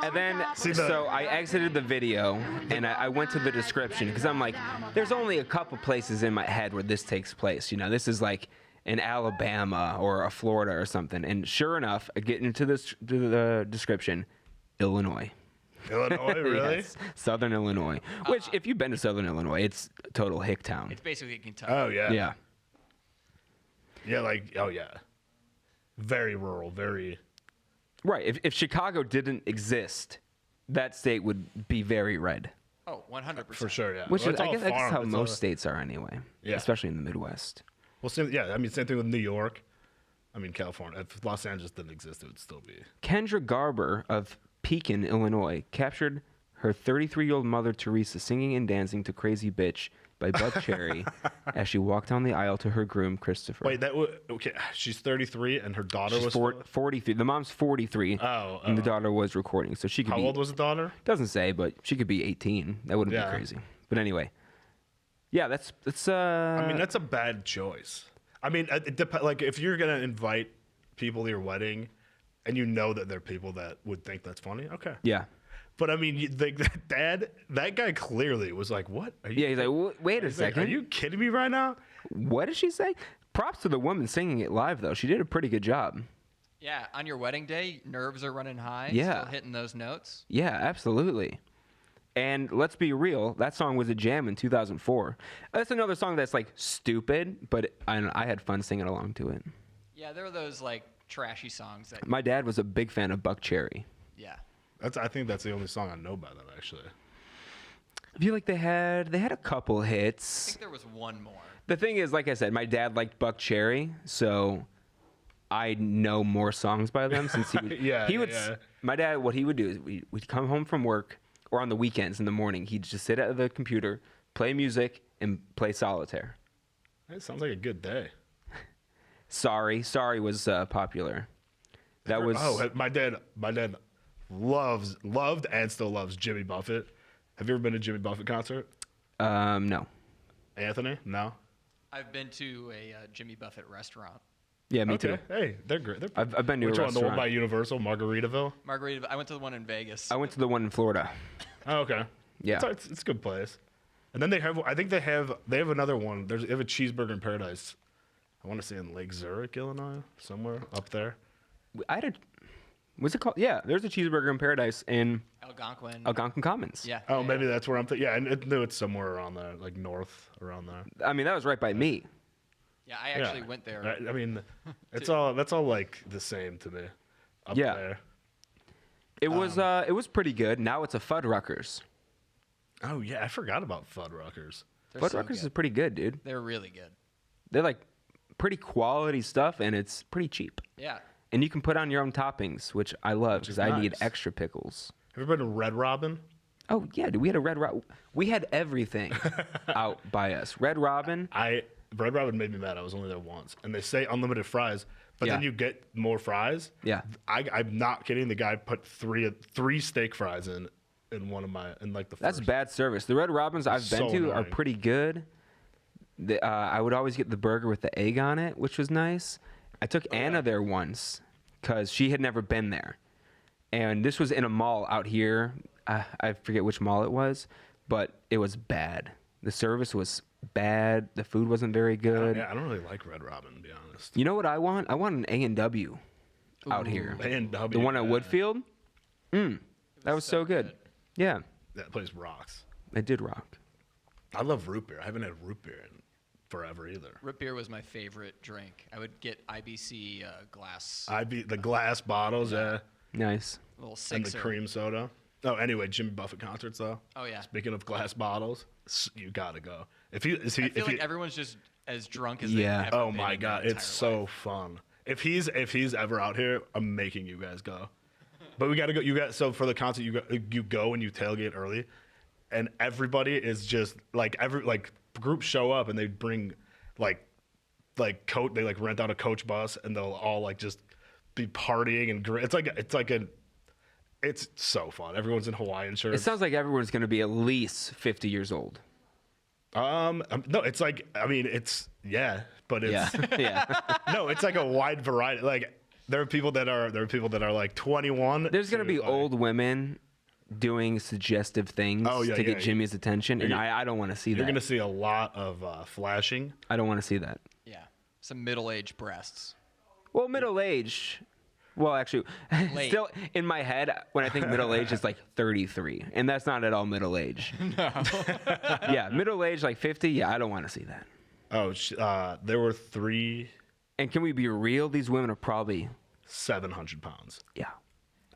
S1: And then, so I exited the video and I went to the description because I'm like, there's only a couple places in my head where this takes place. You know, this is like in Alabama or a Florida or something. And sure enough, I get into the description, Illinois.
S2: Illinois, really?
S1: Yes, Southern Illinois. Which, if you've been to Southern Illinois, it's a total hick town.
S3: It's basically Kentucky.
S2: Oh yeah.
S1: Yeah.
S2: Yeah, like oh yeah. Very rural, very.
S1: Right. If Chicago didn't exist, that state would be very red.
S3: Oh, 100%.
S2: For sure, yeah.
S1: Which
S2: Well,
S1: is,
S2: it's
S1: I
S2: all
S1: guess that's
S2: farm.
S1: how
S2: It's
S1: most
S2: all-
S1: states are anyway.
S2: Yeah.
S1: Especially in the Midwest.
S2: Well, same thing with New York. I mean, California. If Los Angeles didn't exist, it would still be.
S1: Kendra Garber of Pekin, Illinois, captured her 33-year-old mother, Teresa, singing and dancing to Crazy Bitch by Buck Cherry as she walked down the aisle to her groom, Christopher.
S2: Wait, okay. She's 33 and her daughter
S1: She's
S2: was
S1: 43. The mom's 43. And the daughter was recording, so she could
S2: How
S1: be.
S2: old was the daughter?
S1: Doesn't say, but she could be 18. That wouldn't be crazy. But anyway, yeah, that's.
S2: I mean, that's a bad choice. I mean, like if you're gonna invite people to your wedding, and you know that they're people that would think that's funny, okay.
S1: Yeah.
S2: But I mean, that guy clearly was like, "What?" Are you,
S1: Yeah, he's like, wait a second.
S2: Are you kidding me right now?
S1: What did she say? Props to the woman singing it live, though. She did a pretty good job.
S3: Yeah, on your wedding day, nerves are running high.
S1: Yeah.
S3: Still hitting those notes.
S1: Yeah, absolutely. And let's be real, that song was a jam in 2004. That's another song that's like stupid, but I had fun singing along to it.
S3: Yeah, there are those like trashy songs that.
S1: My dad was a big fan of Buck Cherry.
S3: Yeah.
S2: I think that's the only song I know by them, actually.
S1: I feel like they had a couple
S3: I
S1: hits.
S3: think there was one more.
S1: The thing is, like I said, my dad liked Buck Cherry, so I know more songs by them since he would.
S2: Yeah.
S1: My dad, what he would do is we'd come home from work or on the weekends in the morning. He'd just sit at the computer, play music, and play solitaire.
S2: That sounds like a good day.
S1: Sorry was popular. That was
S2: my dad loved and still loves Jimmy Buffett. Have you ever been to a Jimmy Buffett concert?
S1: No.
S2: Anthony? No.
S3: I've been to a Jimmy Buffett restaurant.
S1: Yeah, me
S2: Okay.
S1: too.
S2: Hey, they're great.
S1: I've been to
S2: Which
S1: a
S2: one? The one
S1: restaurant.
S2: by Universal, Margaritaville?
S3: I went to the one in Vegas.
S1: I went to the one in Florida.
S2: Oh, okay.
S1: Yeah.
S2: It's a good place. And then they have another one. They have a Cheeseburger in Paradise. I want to say in Lake Zurich, Illinois, somewhere up there.
S1: I had a. What's it called? Yeah, there's a Cheeseburger in Paradise in
S3: Algonquin.
S1: Algonquin Commons.
S3: Yeah.
S2: Oh,
S3: yeah,
S2: maybe
S3: yeah.
S2: that's where I'm thinking. Yeah, I knew it's somewhere around there, like north around there.
S1: I mean, that was right by me.
S3: Yeah, I actually went there.
S2: I mean, that's all like the same to me. Up
S1: Yeah.
S2: there.
S1: It was pretty good. Now it's a Fuddruckers.
S2: Oh yeah, I forgot about Fuddruckers.
S3: They're so
S1: Fuddruckers
S3: good.
S1: is pretty good, dude.
S3: They're really good.
S1: They're like pretty quality stuff, and it's pretty cheap.
S3: Yeah.
S1: And you can put on your own toppings, which I love because I need
S2: nice.
S1: extra pickles.
S2: Have you been to Red Robin?
S1: Oh yeah, dude. We had a Red Robin. We had everything out by us. Red Robin.
S2: Red Robin made me mad. I was only there once, and they say unlimited fries, but then
S1: Yeah.
S2: you get more fries.
S1: Yeah.
S2: I'm not kidding. The guy put three steak fries in one of my like the.
S1: That's
S2: first.
S1: bad service. The Red Robins I've been
S2: So
S1: to are
S2: annoying.
S1: pretty good. I would always get the burger with the egg on it, which was nice. I took Anna there once because she had never been there. And this was in a mall out here. I forget which mall it was, but it was bad. The service was bad. The food wasn't very good.
S2: Yeah, I don't really like Red Robin, to be honest.
S1: You know what I want? I want an A&W out here.
S2: A&W,
S1: The one at
S2: yeah.
S1: Woodfield? That was so good. Yeah,
S2: That place rocks.
S1: it did rock.
S2: I love root beer. I haven't had root beer in forever either.
S3: Root beer was my favorite drink. I would get IBC glass,
S2: The glass bottles, yeah,
S1: Nice.
S3: little
S2: and the
S3: sixer.
S2: cream soda. Oh, anyway, Jimmy Buffett concerts though.
S3: Oh, yeah.
S2: Speaking of glass bottles, you gotta go.
S3: I feel like everyone's just as drunk as
S1: Yeah.
S3: they've ever
S2: Oh
S3: been
S2: my
S3: in
S2: god,
S3: their
S2: it's
S3: entire
S2: so
S3: life.
S2: fun. If he's ever out here, I'm making you guys go. But we gotta go. So for the concert, you go and you tailgate early, and everybody is just like groups show up and they bring they rent out a coach bus and they'll all like just be partying and it's so fun. Everyone's in Hawaiian
S1: It
S2: shirts.
S1: sounds like everyone's going to be at least 50 years old.
S2: No, it's like but it's
S1: Yeah. Yeah.
S2: no, it's like a wide variety. Like there are people that are like 21.
S1: There's going to be
S2: like-
S1: old women doing suggestive things
S2: Oh, yeah,
S1: to get
S2: yeah.
S1: Jimmy's attention, and I don't want to see
S2: You're
S1: that.
S2: gonna see a lot of flashing.
S1: I don't want to see that.
S3: Yeah. Some middle-aged breasts.
S1: Well, middle age. Well, actually,
S3: Late.
S1: still in my head, when I think middle age is like 33, and that's not at all middle age. No. Yeah, middle age like 50. Yeah, I don't want to see that.
S2: Oh, there were 3
S1: And can we be real? These women are probably
S2: 700 pounds.
S1: yeah.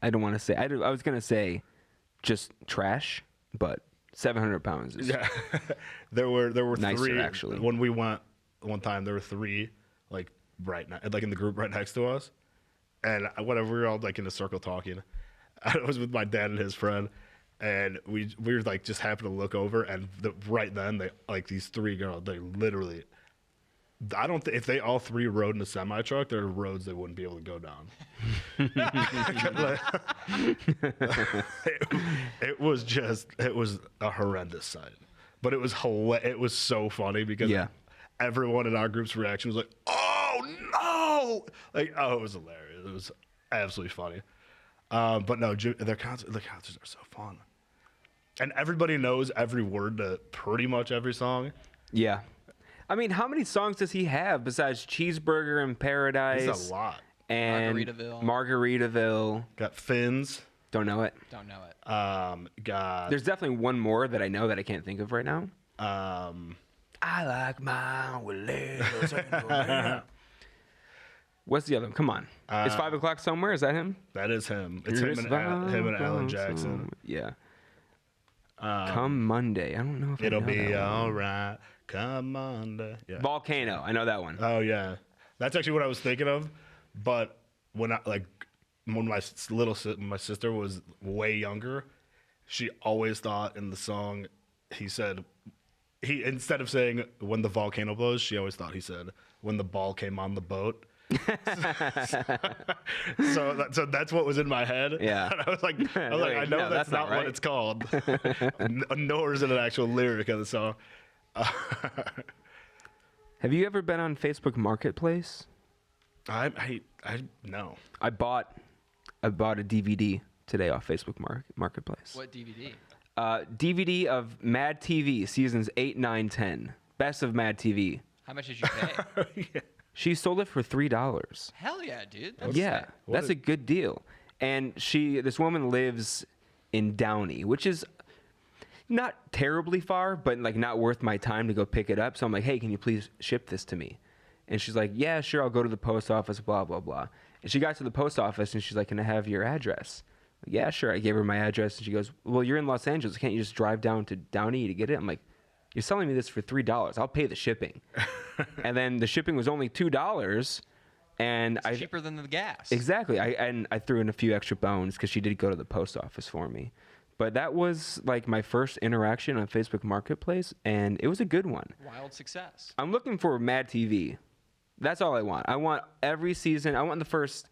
S1: I don't want to say. I was gonna say just trash, but 700 pounds is
S2: Yeah, there were
S1: Nicer,
S2: 3
S1: actually.
S2: When we went one time, there were 3 like in the group right next to us, and whatever, we were all like in a circle talking. I was with my dad and his friend, And we were like just happened to look over, and right then they like these 3 girls. They literally, I don't think if they all 3 rode in a semi truck, there are roads they wouldn't be able to go down. it was a horrendous sight, but it was it was so funny because everyone in our group's reaction was like, "Oh no!" Like, oh, it was hilarious. It was absolutely funny. But no, the concerts are so fun. And everybody knows every word to pretty much every song.
S1: Yeah. I mean, how many songs does he have besides Cheeseburger in Paradise?
S2: It's a lot.
S1: And Margaritaville.
S2: Got Fins.
S1: Don't know it.
S3: Don't know it.
S2: Got.
S1: There's definitely one more that I know that I can't think of right now.
S2: I
S1: like mine with legs. What's the other one? Come on. It's 5 o'clock somewhere. Is that him?
S2: That is him. It's him and Alan Jackson.
S1: Yeah. Come Monday. I don't know if
S2: it'll
S1: I know
S2: be
S1: that
S2: all right. Come Monday. Yeah.
S1: Volcano. I know that one.
S2: Oh yeah, that's actually what I was thinking of. But when my sister was way younger, she always thought in the song he said instead of saying when the volcano blows, she always thought he said when the ball came on the boat. so that's what was in my head.
S1: Yeah.
S2: And I was like, I know no, that's not right. What it's called. Nor is it an actual lyric of the song.
S1: Have you ever been on Facebook Marketplace?
S2: I no.
S1: I bought a DVD today off Facebook Marketplace.
S3: What DVD?
S1: DVD of Mad TV seasons 8, 9, 10. Best of Mad TV.
S3: How much did you pay?
S2: Yeah.
S1: She sold it for $3.
S3: Hell yeah, dude.
S1: That's a good deal. And this woman lives in Downey, which is not terribly far, but like not worth my time to go pick it up. So I'm like, hey, can you please ship this to me? And she's like, yeah, sure, I'll go to the post office, blah, blah, blah. And she got to the post office and she's like, can I have your address? Like, yeah, sure. I gave her my address and she goes, well, you're in Los Angeles. Can't you just drive down to Downey to get it? I'm like, you're selling me this for $3. I'll pay the shipping. And then the shipping was only $2. And
S3: it's cheaper than the gas.
S1: Exactly. I threw in a few extra bones because she did go to the post office for me. But that was like my first interaction on Facebook Marketplace, and it was a good one.
S3: Wild success.
S1: I'm looking for Mad TV. That's all I want. I want every season. I want the first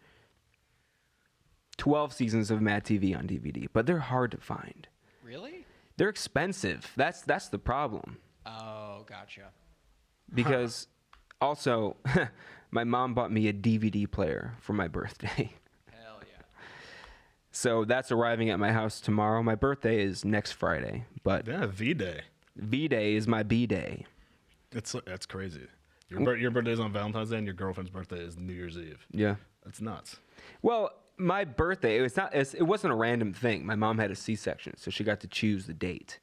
S1: 12 seasons of Mad TV on DVD, but they're hard to find.
S3: Really?
S1: They're expensive. That's the problem.
S3: Oh, gotcha.
S1: Because also, my mom bought me a DVD player for my birthday.
S3: Hell yeah.
S1: So that's arriving at my house tomorrow. My birthday is next Friday, but
S2: yeah, V-Day.
S1: V-Day is my B-Day.
S2: That's crazy. Your birthday is on Valentine's Day, and your girlfriend's birthday is New Year's Eve.
S1: Yeah,
S2: that's nuts.
S1: Well, my birthday, it wasn't a random thing. My mom had a C-section, so she got to choose the date.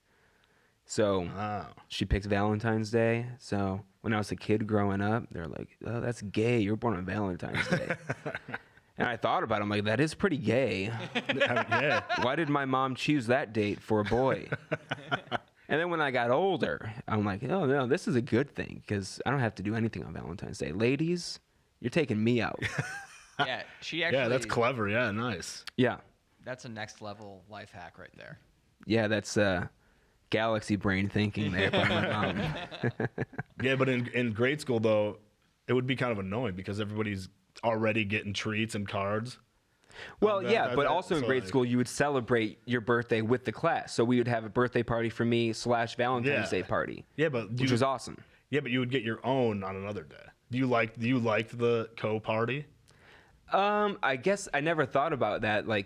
S1: So she picked Valentine's Day. So when I was a kid growing up, they're like, oh, that's gay. You're born on Valentine's Day. And I thought about it. I'm like, that is pretty gay.
S2: Yeah.
S1: Why did my mom choose that date for a boy? And then when I got older, I'm like, oh, no, this is a good thing because I don't have to do anything on Valentine's Day. Ladies, you're taking me out.
S3: Yeah, she actually.
S2: Yeah, that's clever. Yeah, nice.
S1: Yeah.
S3: That's a next level life hack right there.
S1: Yeah, that's galaxy brain thinking there by my mom.
S2: Yeah, but in grade school, though, it would be kind of annoying because everybody's already getting treats and cards.
S1: Well, yeah, but also in grade school, you would celebrate your birthday with the class. So we would have a birthday party for me / Valentine's Day party.
S2: Yeah, but
S1: which was awesome.
S2: Yeah, but you would get your own on another day. Do you like the co-party?
S1: I guess I never thought about that, like,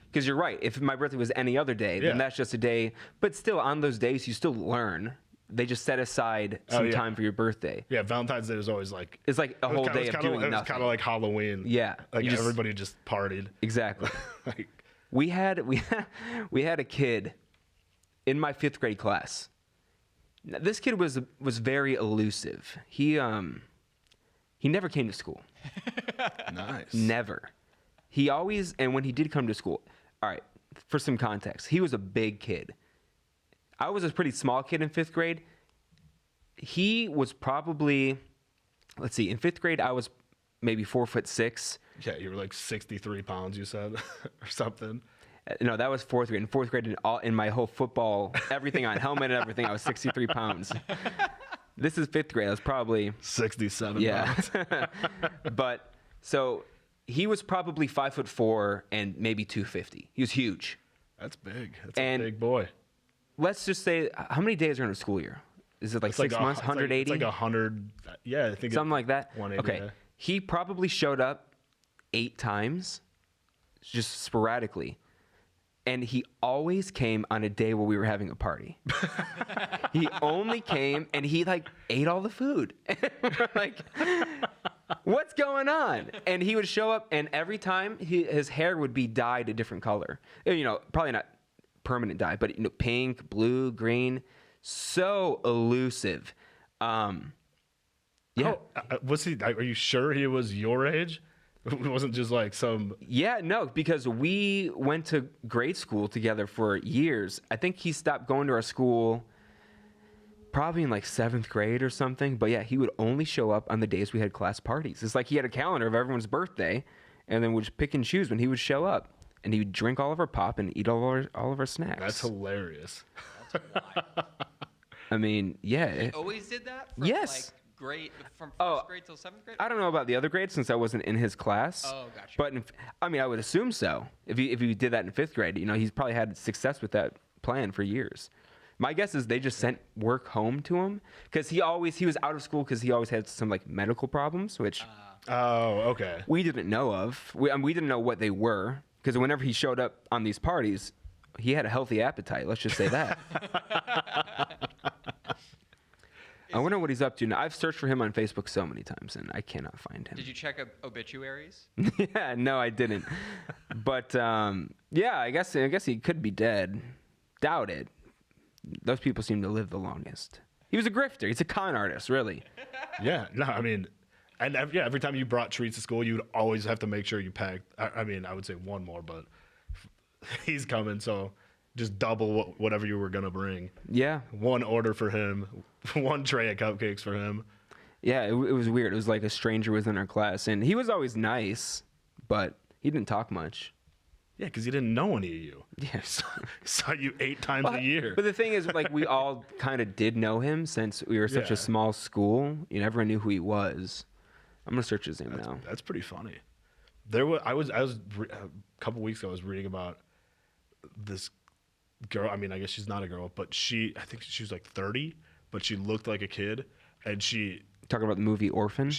S1: because you're right. If my birthday was any other day, then that's just a day. But still, on those days, you still learn. They just set aside some time for your birthday.
S2: Yeah, Valentine's Day is always like...
S1: It's like a whole day of doing nothing.
S2: It's kind of like Halloween.
S1: Yeah.
S2: Like everybody just partied.
S1: Exactly.
S2: Like,
S1: we had a kid in my 5th grade class. This kid was very elusive. He never came to school.
S2: Nice.
S1: Never. He always, and when he did come to school, all right, for some context, he was a big kid. I was a pretty small kid in 5th grade. He was probably, let's see, in 5th grade, I was maybe 4'6".
S2: Yeah, you were like 63 pounds, you said, or something.
S1: No, that was fourth grade. In fourth grade, in my whole football, everything on helmet and everything, I was 63 pounds. This is fifth grade. I was probably
S2: 67
S1: yeah.
S2: pounds.
S1: But so he was probably 5'4" and maybe 250. He was huge.
S2: That's big. That's
S1: And-
S2: a big boy.
S1: Let's just say, how many days are in a school year? Is it like
S2: It's
S1: 6
S2: like
S1: months,
S2: it's like-
S1: 180?
S2: It's like 100. Yeah, I think
S1: Something like that?
S2: 180.
S1: Okay.
S2: Yeah.
S1: He probably showed up 8 times, just sporadically. And he always came on a day where we were having a party. He only came and he like ate all the food. We're like, what's going on? And he would show up and every time his hair would be dyed a different color. You know, probably not permanent dye, but you know, pink, blue, green. So elusive. Yeah.
S2: Oh, was he? Are you sure he was your age? It wasn't just like some.
S1: Yeah, no, because we went to grade school together for years. I think he stopped going to our school probably in like 7th grade or something. But yeah, he would only show up on the days we had class parties. It's like he had a calendar of everyone's birthday and then would just pick and choose when he would show up. And he would drink all of our pop and eat all of our snacks.
S2: That's hilarious.
S1: I mean, yeah.
S3: He always did that? From
S1: Yes.
S3: Like from first
S1: Oh,
S3: grade till 7th grade?
S1: I don't know about the other grades since I wasn't in his class.
S3: Oh, gotcha.
S1: But I mean, I would assume so. If he did that in 5th grade, you know, he's probably had success with that plan for years. My guess is they just sent work home to him because he was out of school because he always had some like medical problems, which
S2: Oh, okay.
S1: we didn't know of. We didn't know what they were because whenever he showed up on these parties, he had a healthy appetite. Let's just say that. I wonder what he's up to now. I've searched for him on Facebook so many times, and I cannot find him.
S3: Did you check obituaries?
S1: Yeah, no, I didn't. But yeah, I guess he could be dead. Doubt it. Those people seem to live the longest. He was a grifter. He's a con artist, really.
S2: Yeah. No, I mean, and every time you brought treats to school, you'd always have to make sure you packed. I mean, I would say one more, but he's coming, so just double whatever you were gonna bring.
S1: Yeah,
S2: One order for him, one tray of cupcakes for him.
S1: yeah. It was weird. It was like a stranger was in our class, and he was always nice, but he didn't talk much.
S2: Yeah, because he didn't know any of you.
S1: Yeah.
S2: He saw you 8 times a year.
S1: But the thing is, like, we all kind of did know him since we were such
S2: Yeah.
S1: a small school. You know, everyone knew who he was. I'm gonna search his name now.
S2: That's pretty funny. I was a couple weeks ago. I was reading about this girl. I mean, I guess she's not a girl, but I think she was like 30, but she looked like a kid, and she
S1: Talking about the movie Orphan.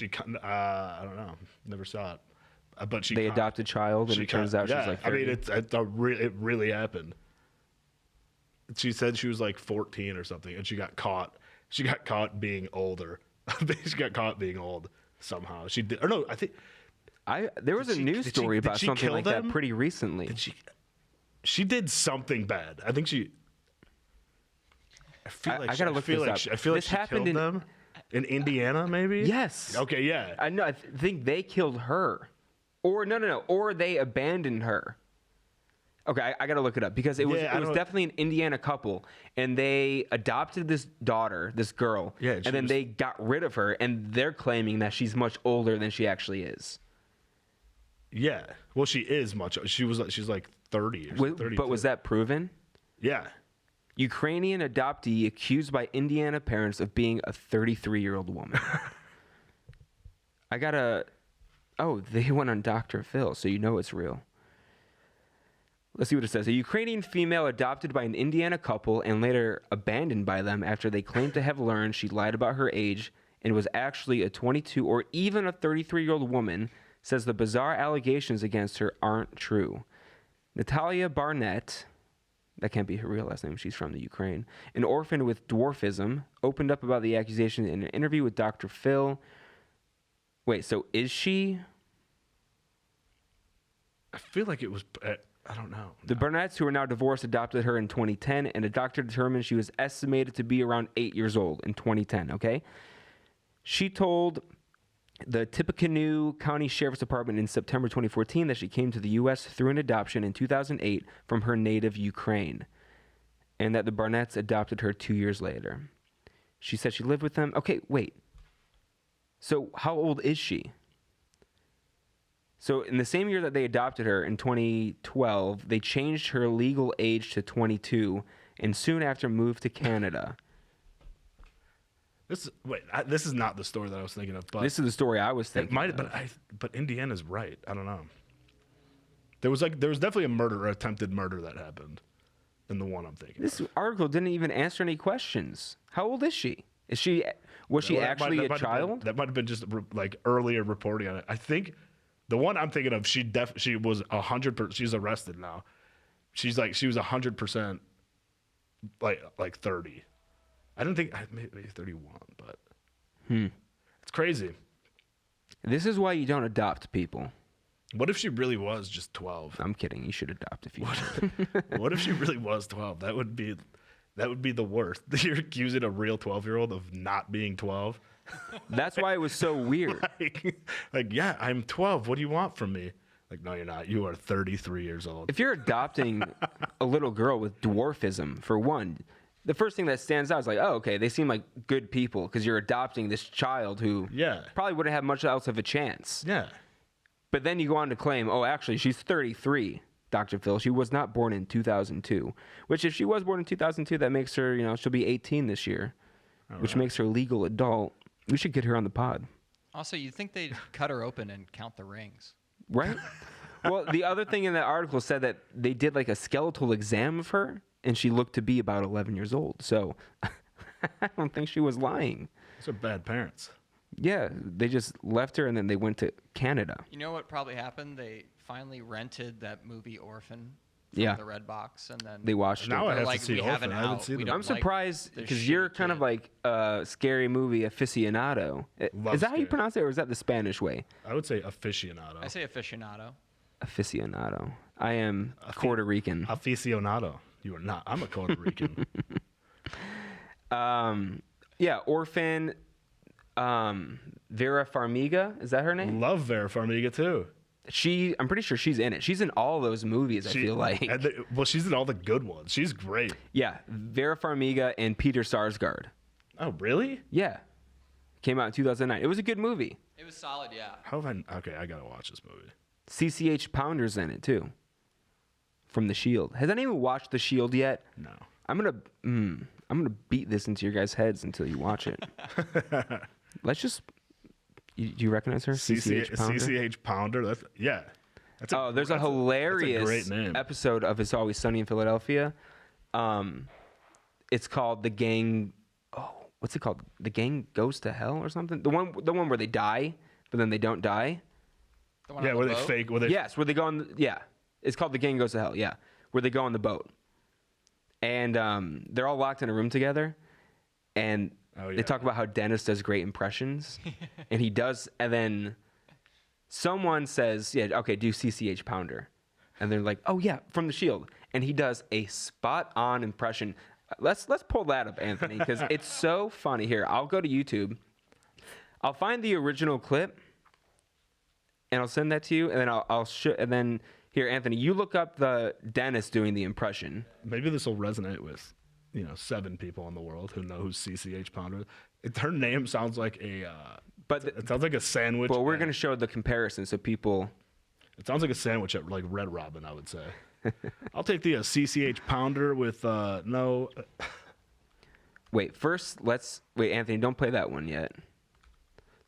S2: I don't know, never saw it, but she
S1: They adopt a child, and it turns out she's like 30.
S2: I mean, it really happened. She said she was like 14 or something, and she got caught. She got caught being older. She got caught being old somehow. She did, or no, I think.
S1: There was a news story about
S2: did she
S1: something
S2: kill
S1: like
S2: them?
S1: that pretty recently.
S2: Did she did something bad. I think she. I feel
S1: I
S2: like
S1: gotta look this up.
S2: I feel like
S1: This
S2: she
S1: happened
S2: killed them in Indiana, maybe.
S1: Yes.
S2: Okay. Yeah.
S1: I know. I think they killed her, or no, or they abandoned her. Okay, I gotta look it up because it was definitely an Indiana couple, and they adopted this daughter, this girl,
S2: Yeah,
S1: and then they got rid of her, and they're claiming that she's much older than she actually is.
S2: Yeah. Well, she is much. She's like 30 or something. 32.
S1: But was that proven?
S2: Yeah.
S1: Ukrainian adoptee accused by Indiana parents of being a 33-year-old woman. Oh, they went on Dr. Phil, so you know it's real. Let's see what it says. A Ukrainian female adopted by an Indiana couple and later abandoned by them after they claimed to have learned she lied about her age and was actually a 22 or even a 33-year-old woman says the bizarre allegations against her aren't true. Natalia Barnett, that can't be her real last name, she's from the Ukraine, an orphan with dwarfism, opened up about the accusation in an interview with Dr. Phil. Wait, so is she?
S2: I feel like it was. I don't know.
S1: The Barnetts, who are now divorced, adopted her in 2010, and a doctor determined she was estimated to be around 8 years old in 2010, okay? She told the Tippecanoe County Sheriff's Department in September 2014 that she came to the U.S. through an adoption in 2008 from her native Ukraine, and that the Barnetts adopted her 2 years later. She said she lived with them. Okay, wait. So how old is she? So in the same year that they adopted her, in 2012, they changed her legal age to 22, and soon after moved to Canada.
S2: This is not the story that I was thinking of. But
S1: This is the story I was
S2: it
S1: thinking.
S2: might,
S1: of.
S2: but Indiana's right. I don't know. There was definitely a murder, or attempted murder that happened, in the one I'm thinking.
S1: This
S2: of.
S1: article didn't even answer any questions. How old is she? Was she
S2: Well,
S1: actually a
S2: might have
S1: child?
S2: that might have been just like earlier reporting on it. I think the one I'm thinking of, she was 100%. She's arrested now. She was 100% like 30. I don't think maybe 31, but it's crazy.
S1: This is why you don't adopt people.
S2: What if she really was just 12?
S1: I'm kidding. You should adopt if you should.
S2: What if she really was 12? That would be the worst. You're accusing a real 12-year-old of not being 12.
S1: That's why it was so weird.
S2: like, yeah, I'm 12. What do you want from me? Like, no, you're not. You are 33 years old.
S1: If you're adopting a little girl with dwarfism, for one, the first thing that stands out is like, oh, okay, they seem like good people because you're adopting this child who probably wouldn't have much else of a chance.
S2: Yeah.
S1: But then you go on to claim, oh, actually, she's 33, Dr. Phil. She was not born in 2002, which if she was born in 2002, that makes her, she'll be 18 this year, which makes her a legal adult. We should get her on the pod.
S3: Also, you'd think they'd cut her open and count the rings.
S1: Right? Well, the other thing in that article said that they did like a skeletal exam of her, and she looked to be about 11 years old. So I don't think she was lying.
S2: Those are bad parents.
S1: Yeah, they just left her, and then they went to Canada.
S3: You know what probably happened? They finally rented that movie Orphan from
S1: Yeah.
S3: the Red Box, and then
S1: They watched
S2: Now
S1: it.
S2: I have
S3: like,
S2: to see
S3: we have
S2: Orphan.
S3: an
S2: I haven't
S3: out.
S2: seen
S3: We
S2: it.
S3: don't
S1: I'm surprised
S3: the
S1: because you're
S3: shitty
S1: kind of
S3: kid.
S1: like a scary movie aficionado.
S2: Love
S1: Is that how you
S2: scary.
S1: pronounce it, or is that the Spanish way?
S2: I would say aficionado.
S3: I say aficionado.
S1: Aficionado. I am Puerto Rican.
S2: Aficionado. You are not. I'm a Puerto Rican.
S1: Yeah, Orphan. Vera Farmiga, is that her name?
S2: Love Vera Farmiga too.
S1: I'm pretty sure she's in it. She's in all those movies, I feel like.
S2: Well, she's in all the good ones. She's great.
S1: Yeah, Vera Farmiga and Peter Sarsgaard.
S2: Oh, really?
S1: Yeah. Came out in 2009. It was a good movie.
S3: It was solid, yeah.
S2: How have I? Okay, I gotta watch this movie.
S1: CCH Pounder's in it too. From The Shield. Has anyone watched The Shield yet?
S2: No.
S1: I'm gonna beat this into your guys' heads until you watch it. Let's just. Do you recognize her? CCH Pounder.
S2: CCH Pounder. That's
S1: There's a hilarious
S2: great name.
S1: episode of It's Always Sunny in Philadelphia. It's called The Gang. Oh, what's it called? The Gang Goes to Hell or something. The one where they die, but then they don't die.
S3: The one
S2: Yeah,
S3: on
S2: where
S3: the
S2: they
S3: boat?
S2: fake. Where they
S1: Yes, where they go on. Yeah, it's called The Gang Goes to Hell. Yeah, where they go on the boat, and they're all locked in a room together, and they talk about how Dennis does great impressions, and he does. And then someone says, "Yeah, okay, do CCH Pounder," and they're like, "Oh yeah, from The Shield," and he does a spot-on impression. Let's pull that up, Anthony, because it's so funny. Here, I'll go to YouTube. I'll find the original clip, and I'll send that to you, and then I'll show. And then here, Anthony, you look up the Dennis doing the impression.
S2: Maybe this will resonate with 7 people in the world who know who CCH Pounder. Her name sounds like a. It sounds like a sandwich.
S1: But we're gonna show the comparison so people.
S2: It sounds like a sandwich at like Red Robin, I would say. I'll take the CCH Pounder with no.
S1: Wait, first wait, Anthony, don't play that one yet.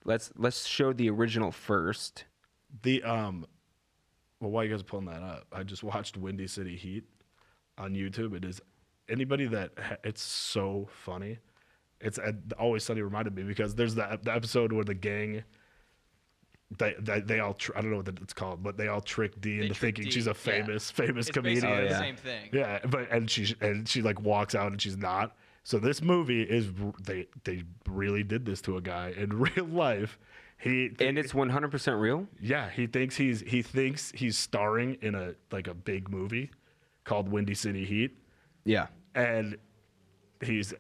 S1: Let's show the original first.
S2: Well, while you guys are pulling that up, I just watched Windy City Heat on YouTube. It is anybody that it's so funny. It's Always Sunny reminded me because there's the episode where the gang. They all I don't know what it's called, but they all trick Dee into
S3: trick
S2: thinking
S3: Dee,
S2: she's a
S3: yeah.
S2: famous
S3: It's
S2: comedian.
S3: basically the
S1: yeah.
S3: same thing.
S2: Yeah, but she like walks out and she's not. So this movie is they really did this to a guy in real life.
S1: And it's 100% real.
S2: Yeah, he thinks he's starring in a big movie called Windy City Heat,
S1: Yeah.
S2: and he's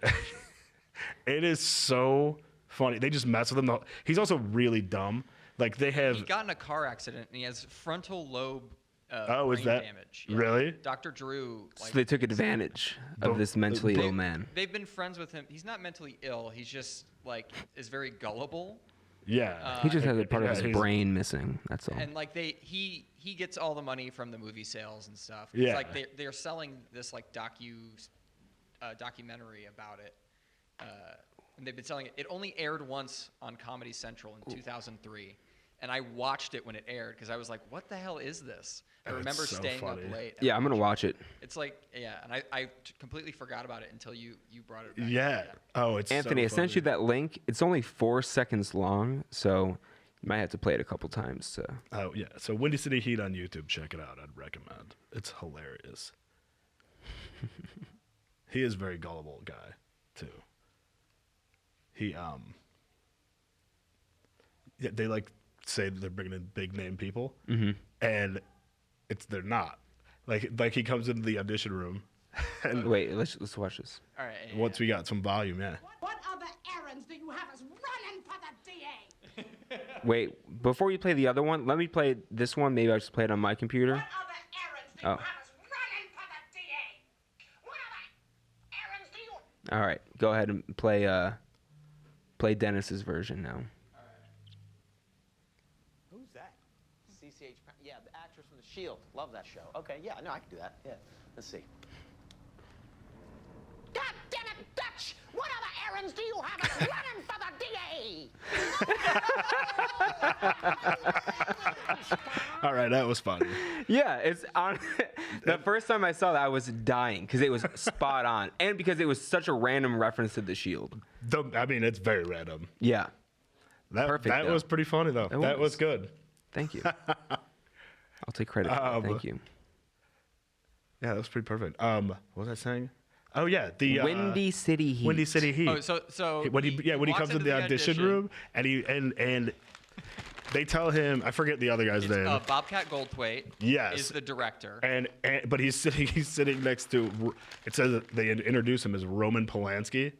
S2: it is so funny. They just mess with him. He's also really dumb. Like they have.
S3: He got in a car accident and he has frontal lobe
S2: Oh, is
S3: brain
S2: that
S3: damage.
S2: really?
S3: Dr. Drew.
S1: So they took advantage of this mentally ill man.
S3: They've been friends with him. He's not mentally ill. He's just is very gullible.
S2: Yeah.
S1: He just has a part of
S2: yeah,
S1: his
S2: he's-
S1: brain missing. That's all.
S3: And like he gets all the money from the movie sales and stuff.
S2: Yeah.
S3: It's like they're selling this like documentary about it. And they've been selling it. It only aired once on Comedy Central in 2003. And I watched it when it aired because I was like, what the hell is this? I
S2: Oh, it's
S3: remember
S2: so
S3: staying
S2: funny.
S3: up late. and
S1: Yeah, I'm gonna watch it.
S3: It's like, yeah, and I completely forgot about it until you brought it back.
S2: Yeah. Oh, it's
S1: Anthony,
S2: so
S1: I sent you
S2: funny.
S1: that link. It's only 4 seconds long, so you might have to play it a couple times. To...
S2: Oh yeah. So Windy City Heat on YouTube. Check it out. I'd recommend. It's hilarious. He is a very gullible guy, too. He yeah, they like say that they're bringing in big name people, and they're not. Like he comes into the audition room, and
S1: Wait, let's watch this.
S3: All right. yeah,
S2: once we got some volume, yeah.
S7: What other errands do you have us running for the DA?
S1: Wait, before you play the other one, let me play this one. Maybe I'll just play it on my computer.
S7: What other errands do
S1: Oh.
S7: you have us running for the DA? What other errands do you...
S1: All right, go ahead and play Dennis's version now.
S6: Who's that? CCH. Yeah, the actress from The Shield. Love that show. Okay, yeah, no, I can do that. Yeah, let's see.
S7: God damn it, Dutch! What other errands do you have us running for the DA?
S2: All right, that was funny.
S1: Yeah, it's on. The first time I saw that, I was dying because it was spot on, and because it was such a random reference to the Shield.
S2: I mean, it's very random.
S1: Yeah,
S2: That
S1: Perfect,
S2: that
S1: though.
S2: was pretty funny though.
S1: It
S2: That was
S1: was.
S2: good.
S1: thank you. I'll take credit. For that. Thank you.
S2: Yeah, that was pretty perfect. What was I saying? Oh yeah, the
S1: Windy City Heat.
S2: Windy City Heat.
S3: Oh, so
S2: when he
S3: walks
S2: comes into
S3: into
S2: the audition room and and they tell him, I forget the other guy's name.
S3: Bobcat Goldthwait
S2: Yes.
S3: is the director.
S2: and but he's sitting next to, it says that they introduce him as Roman Polanski.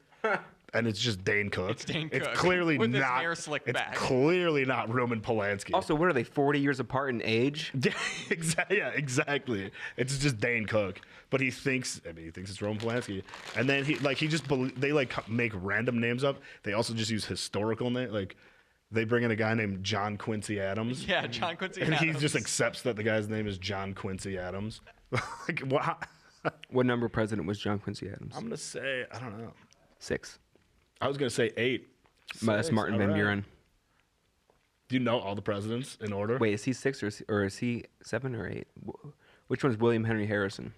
S2: And it's just Dane Cook.
S3: It's Dane
S2: It's
S3: Cook
S2: clearly
S3: with his
S2: not.
S3: hair slicked
S2: it's
S3: back.
S2: clearly not Roman Polanski.
S1: Also, what are they? 40 years apart in age?
S2: Yeah, exactly. Yeah, exactly. It's just Dane Cook, but he thinks it's Roman Polanski, and then they make random names up. They also just use historical names. Like they bring in a guy named John Quincy Adams.
S3: Yeah, John Quincy
S2: and
S3: Adams.
S2: he just accepts that the guy's name is John Quincy Adams. Like what?
S1: What number president was John Quincy Adams?
S2: I'm gonna say I don't know.
S1: 6.
S2: I was gonna say 8.
S1: That's
S2: 6,
S1: Martin
S2: all
S1: Van
S2: right.
S1: Buren.
S2: Do you know all the presidents in order?
S1: Wait, is he 6 or is he 7 or 8? Which one's William Henry Harrison?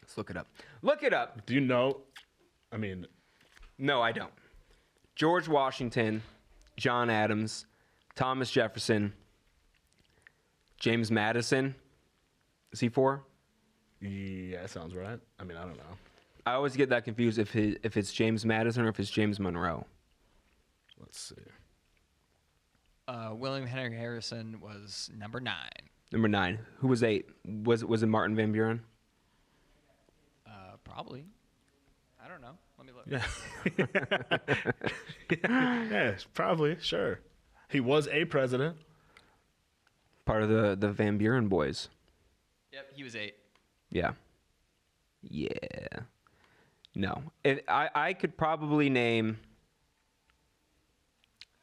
S1: Let's look it up. Look it up.
S2: Do you know? I mean,
S1: No, I don't. George Washington, John Adams, Thomas Jefferson, James Madison. Is he 4?
S2: yeah, that sounds right. I mean, I don't know.
S1: I always get that confused if it's James Madison or if it's James Monroe.
S2: Let's see.
S3: William Henry Harrison was number 9.
S1: Number 9. Who was 8? Was it Martin Van Buren?
S3: Probably. I don't know. Let me look.
S2: Yeah. Yeah, probably, sure. He was a president.
S1: Part of the Van Buren boys.
S3: Yep, he was 8.
S1: Yeah. Yeah. No. I could probably name...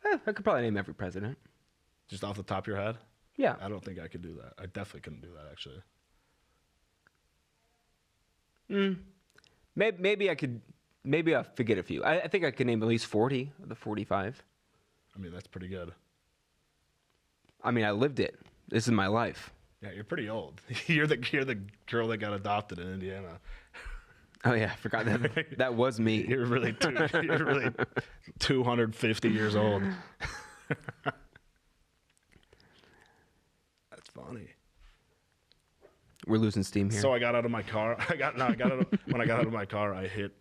S1: I could probably name every president.
S2: Just off the top of your head?
S1: Yeah.
S2: I don't think I could do that. I definitely couldn't do that, actually.
S1: Maybe I could... Maybe I'll forget a few. I think I could name at least 40 of the 45.
S2: I mean, that's pretty good.
S1: I mean, I lived it. This is my life.
S2: Yeah, you're pretty old. You're the girl that got adopted in Indiana.
S1: Oh, yeah. I forgot that. That was me.
S2: You're really 250 years old. That's funny.
S1: We're losing steam here.
S2: So I got out of my car. When I got out of my car, I hit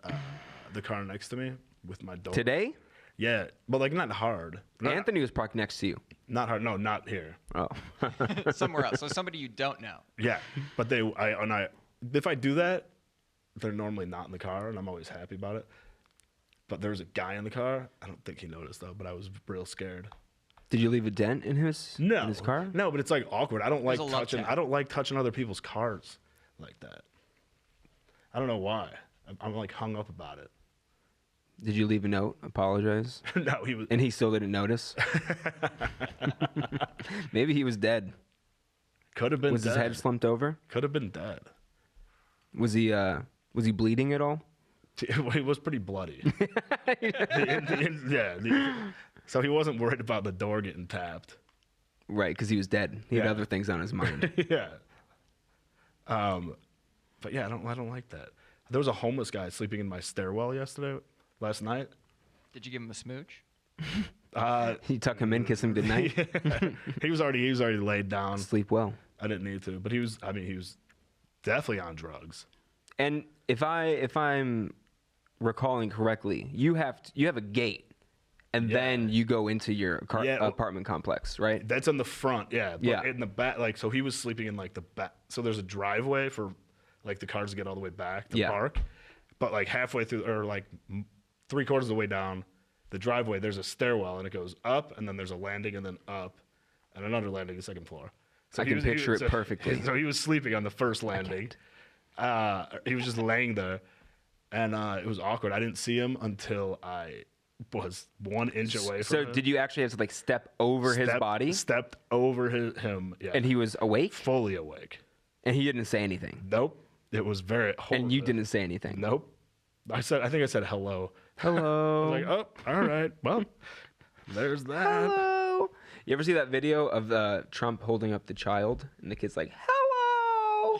S2: the car next to me with my door.
S1: Today?
S2: Yeah, but like not hard.
S1: Anthony was parked next to you.
S2: Not hard. No, not here.
S1: Oh.
S3: Somewhere else. So somebody you don't know.
S2: Yeah, but if I do that, they're normally not in the car, and I'm always happy about it. But there was a guy in the car. I don't think he noticed though, but I was real scared.
S1: Did you leave a dent in his car?
S2: No, but it's like awkward. I don't like
S3: a love
S2: touching.
S3: tap.
S2: I don't like touching other people's cars like that. I don't know why. I'm like hung up about it.
S1: Did you leave a note? Apologize.
S2: No, he was.
S1: And he still didn't notice. Maybe he was dead.
S2: Could have been
S1: Was
S2: dead.
S1: his head slumped over?
S2: Could have been dead.
S1: Was he bleeding at all?
S2: He was pretty bloody. So he wasn't worried about the door getting tapped.
S1: Right, because he was dead. He had
S2: Yeah.
S1: other things on his mind.
S2: Yeah. But yeah, I don't like that. There was a homeless guy sleeping in my stairwell last night.
S3: Did you give him a smooch?
S1: You tuck him in, kiss him goodnight,
S2: He was already laid down.
S1: sleep well.
S2: I didn't need to, but he was definitely on drugs.
S1: And if I'm recalling correctly, you have a gate, and then you go into your apartment complex, right?
S2: That's in the front, yeah. But
S1: Yeah.
S2: in the back, like, so he was sleeping in like the back. So there's a driveway for like the cars to get all the way back to park. But like halfway through, or like 3/4 of the way down the driveway, there's a stairwell, and it goes up, and then there's a landing, and then up, and another landing, the second floor. So
S1: I can picture it
S2: so-
S1: perfectly.
S2: So he was sleeping on the first landing. He was just laying there, and it was awkward. I didn't see him until I was 1 inch away from
S1: So
S2: him.
S1: did you actually have to like step over his body?
S2: Stepped over him, yeah.
S1: And he was awake,
S2: fully awake.
S1: and he didn't say anything.
S2: Nope. It was very.
S1: And you didn't say anything.
S2: Nope. I think I said hello.
S1: Hello.
S2: I was like, oh, all right. Well, there's that.
S1: Hello. You ever see that video of Trump holding up the child, and the kid's like, "Hello."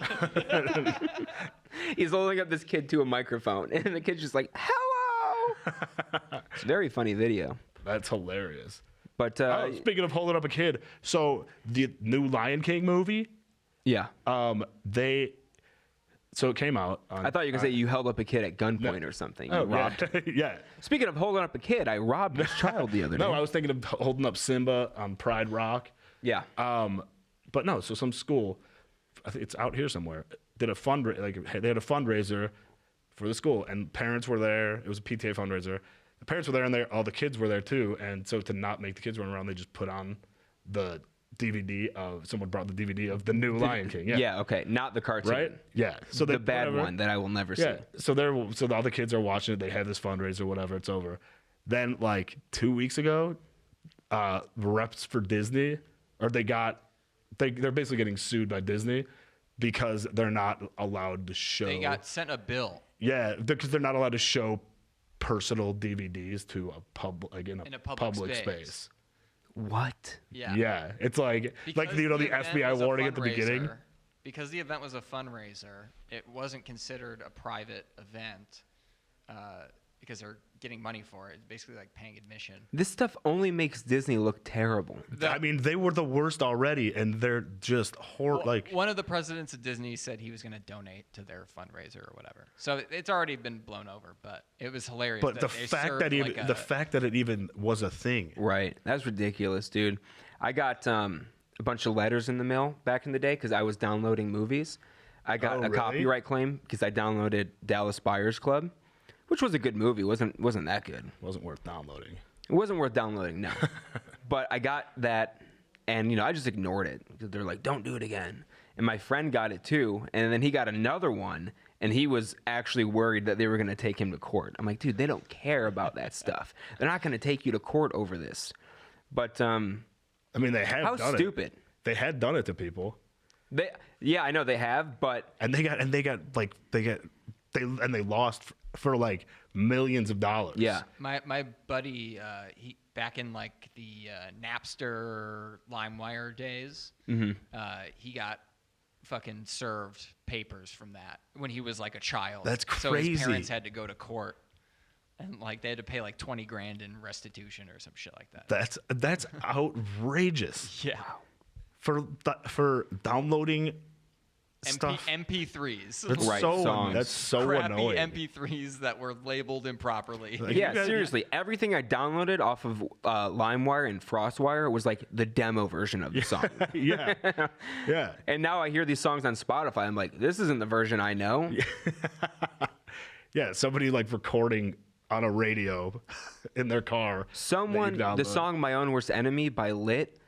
S1: He's holding up this kid to a microphone, and the kid's just like, "Hello." It's a very funny video.
S2: That's hilarious.
S1: But
S2: Speaking of holding up a kid, so the new Lion King movie,
S1: yeah,
S2: so it came out.
S1: I thought you were gonna say you held up a kid at gunpoint or something. You
S2: Oh,
S1: robbed.
S2: yeah. Yeah.
S1: Speaking of holding up a kid, I robbed this child the other day.
S2: No, I was thinking of holding up Simba on Pride Rock.
S1: Yeah.
S2: But no, so some school, I think it's out here somewhere, did a fundraiser. Like they had a fundraiser for the school, and parents were there. It was a PTA fundraiser. The parents were there, and all the kids were there too. And so to not make the kids run around, they just put on the DVD of someone brought the DVD of the new Lion King. Yeah.
S1: Yeah. Okay. Not the cartoon.
S2: Right. Yeah. So
S1: The bad one that I will never see.
S2: Yeah. So all the kids are watching it. They have this fundraiser, whatever. It's over. Then like 2 weeks ago, reps for Disney, or they're basically getting sued by Disney because they're not allowed to show.
S3: They got sent a bill.
S2: Yeah, because they're not allowed to show personal DVDs to a in a public space.
S1: What?
S3: Yeah.
S2: Yeah, it's like
S3: Because
S2: the
S3: event
S2: FBI
S3: was a
S2: warning at the beginning.
S3: fundraiser- Because the event was a fundraiser, it wasn't considered a private event because they're getting money for it. It's basically like paying admission.
S1: This stuff only makes Disney look terrible.
S2: I mean, they were the worst already, and they're just like.
S3: One of the presidents of Disney said he was going to donate to their fundraiser or whatever. So it's already been blown over, but it was hilarious.
S2: But
S3: that
S2: the
S3: they
S2: fact
S3: served
S2: that even
S3: like
S2: the fact that it even was a thing.
S1: Right. That's ridiculous, dude. I got a bunch of letters in the mail back in the day because I was downloading movies. I got
S2: Oh,
S1: a
S2: really?
S1: copyright claim because I downloaded Dallas Buyers Club, which was a good movie. wasn't that good.
S2: Wasn't worth downloading.
S1: It wasn't worth downloading, no. But I got that, and I just ignored it because they're like, "Don't do it again." And my friend got it too, and then he got another one, and he was actually worried that they were going to take him to court. I'm like, dude, they don't care about that stuff. They're not going to take you to court over this. But
S2: I mean, they have
S1: how
S2: done
S1: stupid.
S2: it. They had done it to people,
S1: Yeah, I know they have, but
S2: and they lost for like millions of dollars.
S1: yeah.
S3: My buddy, he back in like the Napster LimeWire days, he got fucking served papers from that when he was like a child.
S2: That's
S3: So his
S2: crazy.
S3: parents had to go to court, and like they had to pay like 20 grand in restitution or some shit like that.
S2: That's outrageous
S3: Yeah.
S2: for downloading stuff.
S3: MP3s.
S2: That's
S1: Right,
S2: so
S1: songs.
S2: that's so
S3: Crappy
S2: annoying.
S3: MP3s that were labeled improperly.
S2: Like,
S1: Yeah,
S2: you guys-
S1: seriously. Everything I downloaded off of LimeWire and FrostWire was like the demo version of the song.
S2: yeah, yeah.
S1: And now I hear these songs on Spotify. I'm like, this isn't the version I know.
S2: Yeah, somebody like recording on a radio in their car.
S1: Someone,
S2: that you
S1: the
S2: download.
S1: song My Own Worst Enemy by Lit,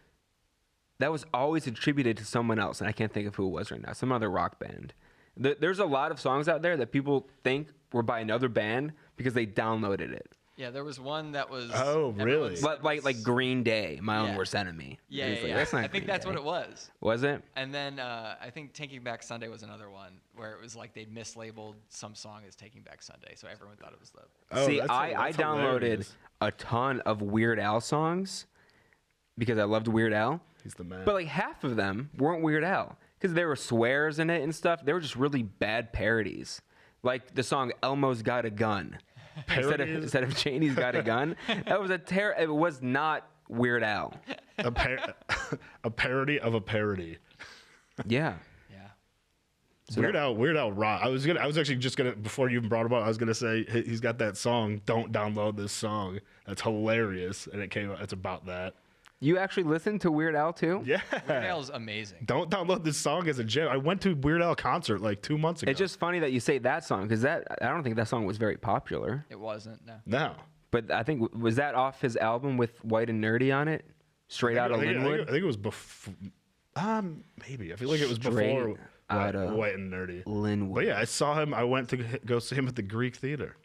S1: that was always attributed to someone else. And I can't think of who it was right now. Some other rock band. There's a lot of songs out there that people think were by another band, because they downloaded it.
S3: Yeah, there was one that was.
S2: Oh, really?
S3: everyone said
S1: Like Green Day, my own
S3: Yeah.
S1: worst enemy.
S3: Yeah,
S1: It's
S3: yeah,
S1: like,
S3: yeah.
S1: that's not
S3: I think
S1: Green
S3: that's
S1: Day.
S3: what it was.
S1: Was it?
S3: And then I think Taking Back Sunday was another one where it was like they'd mislabeled some song as Taking Back Sunday, so everyone thought it was the.
S2: Oh,
S1: See,
S2: that's
S1: I downloaded
S2: hilarious.
S1: a ton of Weird Al songs because I loved Weird Al.
S2: He's the man.
S1: But like half of them weren't Weird Al because there were swears in it and stuff. They were just really bad parodies. Like the song "Elmo's Got a Gun"
S2: Parodies?
S1: instead of "Cheney's Got a Gun." That was it was not Weird Al.
S2: a parody of a parody.
S1: Yeah.
S3: Yeah.
S2: Weird Al rock. I was actually just gonna, before you even brought him up, I was gonna say he's got that song. Don't download this song. That's hilarious, and it came out. It's about that.
S1: You actually listened to Weird Al too?
S2: Yeah.
S3: Weird Al's amazing.
S2: Don't download this song as a jam. I went to Weird Al concert like 2 months ago.
S1: It's just funny that you say that song because I don't think that song was very popular.
S3: It wasn't. No.
S2: no.
S1: But I think was that off his album with White and Nerdy on it? Straight out of
S2: I
S1: Linwood.
S2: think it was before. Maybe I feel like it was
S1: Straight
S2: before
S1: out of
S2: White and Nerdy.
S1: Linwood.
S2: But yeah, I saw him. I went to go see him at the Greek Theater.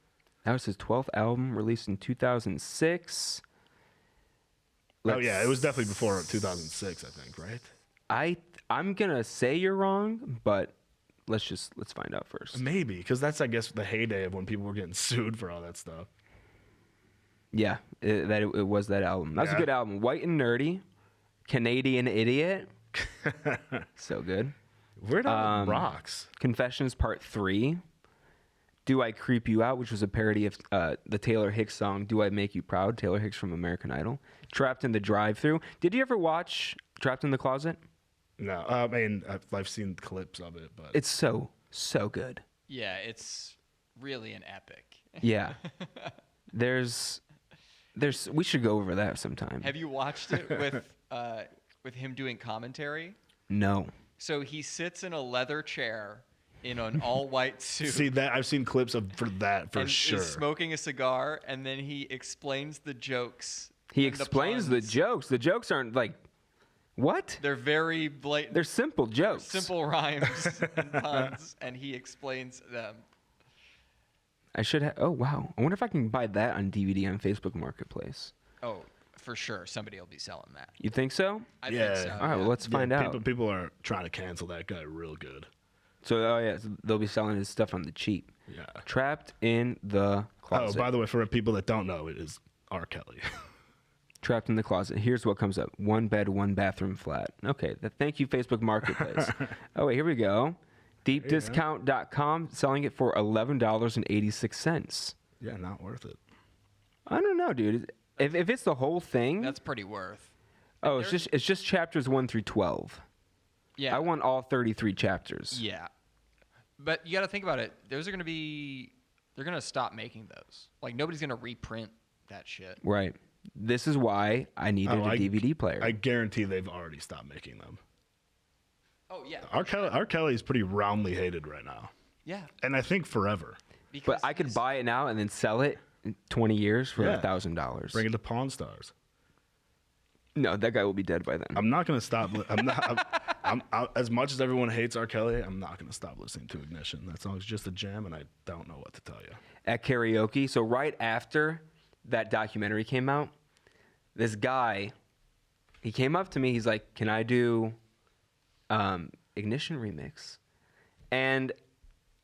S1: That was his 12th album, released in 2006.
S2: Oh yeah, it was definitely before 2006, I think, right?
S1: I'm gonna say you're wrong, but let's find out first.
S2: Maybe because that's, I guess, the heyday of when people were getting sued for all that stuff.
S1: Yeah, it was that album. That's a
S2: Yeah.
S1: good album. White and Nerdy, Canadian Idiot, so good.
S2: Weird Al rocks.
S1: Confessions Part 3. Do I Creep You Out, which was a parody of the Taylor Hicks song Do I Make You Proud, Taylor Hicks from American Idol. Trapped in the Drive-Thru. Did you ever watch Trapped in the Closet?
S2: No, I mean I've seen clips of it, but
S1: It's so good.
S3: Yeah, it's really an epic.
S1: Yeah. There's we should go over that sometime.
S3: Have you watched it with him doing commentary?
S1: No.
S3: So he sits in a leather chair in an all-white suit.
S2: see that I've seen clips of for
S3: and
S2: sure.
S3: is smoking a cigar, and then he explains the jokes.
S1: He
S3: and
S1: explains the
S3: puns.
S1: jokes. The jokes aren't like what?
S3: They're very blatant.
S1: They're simple jokes.
S3: simple rhymes and puns, and he explains them.
S1: I should have. Oh wow! I wonder if I can buy that on DVD on Facebook Marketplace.
S3: Oh, for sure, somebody will be selling that.
S1: You think so?
S3: I
S2: Yeah.
S3: think so.
S1: All right. Well, let's find out.
S2: People are trying to cancel that guy real good.
S1: So, so they'll be selling his stuff on the cheap.
S2: Yeah.
S1: Trapped in the Closet.
S2: Oh, by the way, for people that don't know, it is R. Kelly.
S1: Trapped in the Closet. Here's what comes up: 1 bed, 1 bathroom flat. Okay. Thank you, Facebook Marketplace. Oh wait, here we go. DeepDiscount.com selling it for $11.86.
S2: Yeah, not worth it.
S1: I don't know, dude. If it's the whole thing,
S3: That's pretty worth.
S1: oh, it's just chapters 1 through 12.
S3: Yeah.
S1: I want all 33 chapters.
S3: Yeah. But you got to think about it. They're going to stop making those. Like, nobody's going to reprint that shit.
S1: Right. This is why I needed a DVD player.
S2: I guarantee they've already stopped making them.
S3: Oh, yeah.
S2: R. Kelly is pretty roundly hated right now,
S3: Yeah.
S2: and I think forever.
S3: Because
S1: but I could
S3: he's-
S1: buy it now and then sell it in 20 years for
S2: Yeah.
S1: $1,000.
S2: Bring it to Pawn Stars.
S1: No, that guy will be dead by then.
S2: I'm not gonna stop. I'm not. I'm as much as everyone hates R. Kelly, I'm not gonna stop listening to Ignition. That song's just a jam, and I don't know what to tell you.
S1: At karaoke. So right after that documentary came out, this guy, he came up to me. He's like, "Can I do Ignition remix?" And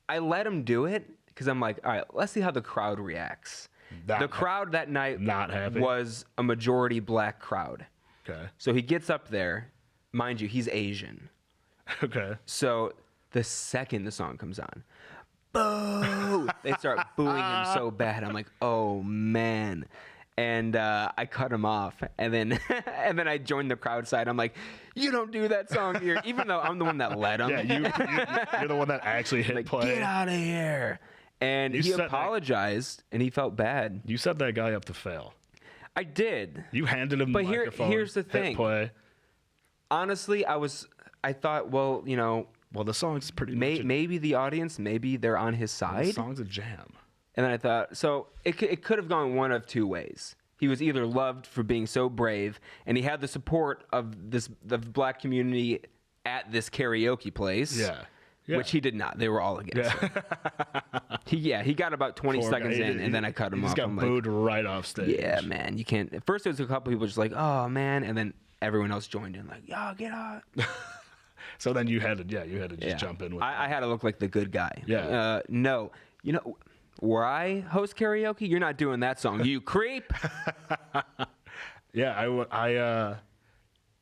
S1: I let him do it because I'm like, "All right, let's see how the crowd reacts." The crowd that night
S2: Not happy.
S1: was a majority black crowd.
S2: Okay.
S1: So he gets up there, mind you, he's Asian.
S2: Okay.
S1: So the second the song comes on, boo! They start booing him so bad. I'm like, oh man. And I cut him off, and then and then I joined the crowd side. I'm like, you don't do that song here, even though I'm the one that led him.
S2: Yeah, you're the one that actually hit
S1: like,
S2: play.
S1: get out of here. And
S2: You
S1: he
S2: said that-
S1: apologized, and he felt bad.
S2: You set that guy up to fail.
S1: I did.
S2: You handed him
S1: But
S2: the microphone.
S1: here's the
S2: hit
S1: thing.
S2: play.
S1: Honestly, I thought, well, you know,
S2: Well, the song's pretty. much
S1: maybe the audience, maybe they're on his
S2: the
S1: side.
S2: song's a jam.
S1: And then I thought, so it could have gone one of two ways. He was either loved for being so brave, and he had the support of the black community at this karaoke place.
S2: Yeah.
S1: Which he did not. They were all against him. He got about 20
S2: Poor
S1: seconds
S2: guy.
S1: in, and then I cut him
S2: He
S1: off.
S2: just got
S1: I'm like,
S2: booed right off stage.
S1: yeah, man, you can't. At first, there was a couple people just like, oh man, and then everyone else joined in, like, yeah, get out.
S2: So then you had to just jump in with
S1: I had to look like the good guy.
S2: Yeah.
S1: No, where I host karaoke, you're not doing that song, you creep.
S2: Yeah,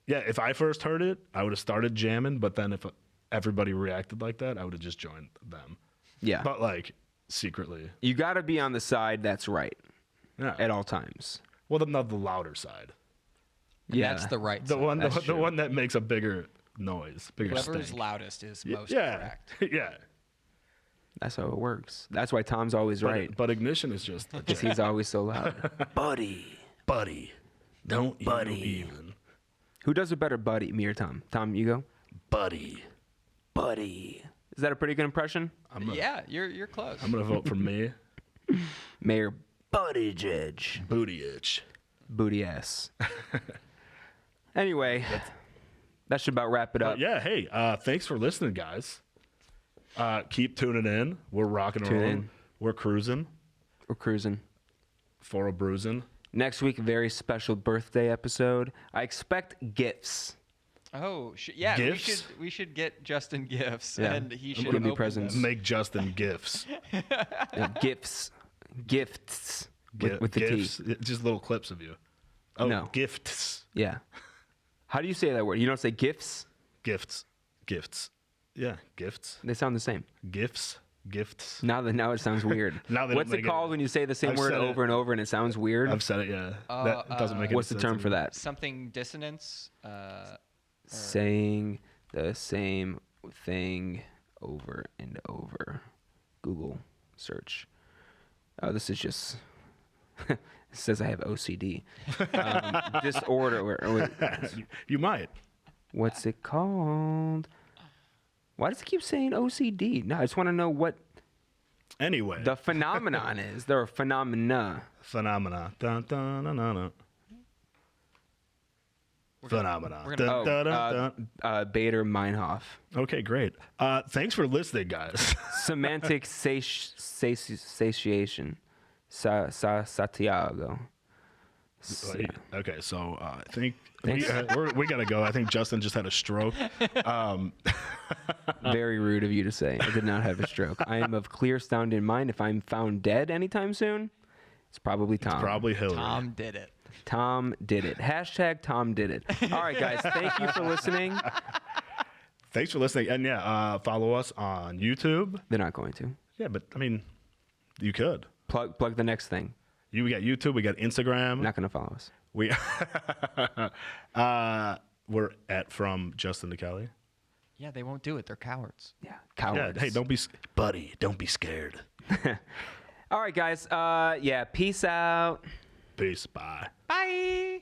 S2: if I first heard it, I would have started jamming, but then if everybody reacted like that, I would have just joined them.
S1: Yeah.
S2: But like secretly.
S1: You got to be on the side that's right
S2: Yeah.
S1: at all times.
S2: Well, not the louder side.
S1: Yeah.
S3: That's the right
S2: The
S3: side.
S2: one
S1: That's
S2: the
S1: true.
S2: one that makes a bigger noise, bigger
S3: Whoever is
S2: stink.
S3: loudest is most
S2: yeah.
S3: correct.
S2: Yeah.
S1: That's how it works. That's why Tom's always right.
S2: But Ignition is just
S1: Because he's always so loud. Buddy.
S2: Don't
S1: Buddy.
S2: you even.
S1: Who does a better buddy, me or Tom? Tom, you go.
S2: Buddy.
S1: Is that a pretty good impression?
S3: Yeah, you're close.
S2: I'm gonna vote for me.
S1: Mayor Buddy Judge.
S2: Booty itch.
S1: Booty ass. Anyway, that should about wrap it up.
S2: But yeah, hey, thanks for listening, guys. Keep tuning in. We're rocking and
S1: Tune
S2: rolling.
S1: in.
S2: We're cruising
S1: We're cruising.
S2: for a bruising.
S1: Next week, very special birthday episode. I expect gifts.
S3: Oh, yeah.
S2: Gifts?
S3: We should get Justin gifts,
S1: Yeah.
S3: and he should
S1: Give me
S3: open
S1: presents.
S3: them.
S2: Make Justin gifts.
S1: Gifts. Gifts. With the
S2: gifts.
S1: T.
S2: Just little clips of you. Oh,
S1: No.
S2: gifts.
S1: Yeah. How do you say that word? You don't say gifts?
S2: Gifts. Yeah, gifts.
S1: They sound the same.
S2: Gifts.
S1: Now it sounds weird.
S2: Now they don't
S1: What's it
S2: make it-
S1: called when you say the same
S2: I've
S1: word
S2: said it.
S1: over and over and it sounds weird?
S2: I've said it, yeah. That doesn't make any
S1: What's the
S2: sense
S1: term for
S2: anymore.
S1: that?
S3: Something dissonance.
S1: Saying the same thing over and over. Google search. Oh, this is just. It says I have OCD. Disorder.
S2: You might.
S1: What's it called? Why does it keep saying OCD? No, I just want to know what
S2: Anyway.
S1: the phenomenon is. There are phenomena.
S2: Phenomena. Dun, dun, dun, dun, dun. Phenomena.
S3: we're
S2: Dun,
S3: gonna-
S2: dun, dun,
S1: Bader Meinhof.
S2: dun. Okay, great. Thanks for listening, guys.
S1: Semantic satiation. Santiago.
S2: Okay, so I think
S1: Thanks.
S2: we gotta go. I think Justin just had a stroke.
S1: Very rude of you to say. I did not have a stroke. I am of clear sound in mind. If I'm found dead anytime soon, it's probably Tom.
S2: Probably Hillary.
S3: Tom did it.
S1: Tom did it. Hashtag Tom did it. All right, guys. Thank you for listening.
S2: Thanks for listening, and yeah, follow us on YouTube.
S1: They're not going to.
S2: Yeah, but I mean, you could.
S1: Plug the next thing.
S2: We got YouTube. We got Instagram.
S1: Not going to follow us.
S2: We we're at From Justin to Kelly.
S3: Yeah, they won't do it. They're cowards.
S1: Yeah.
S2: Yeah.
S1: Cowards.
S2: Hey, don't be scared.
S1: All right, guys. Yeah. Peace out.
S2: Peace. Bye.
S3: Bye.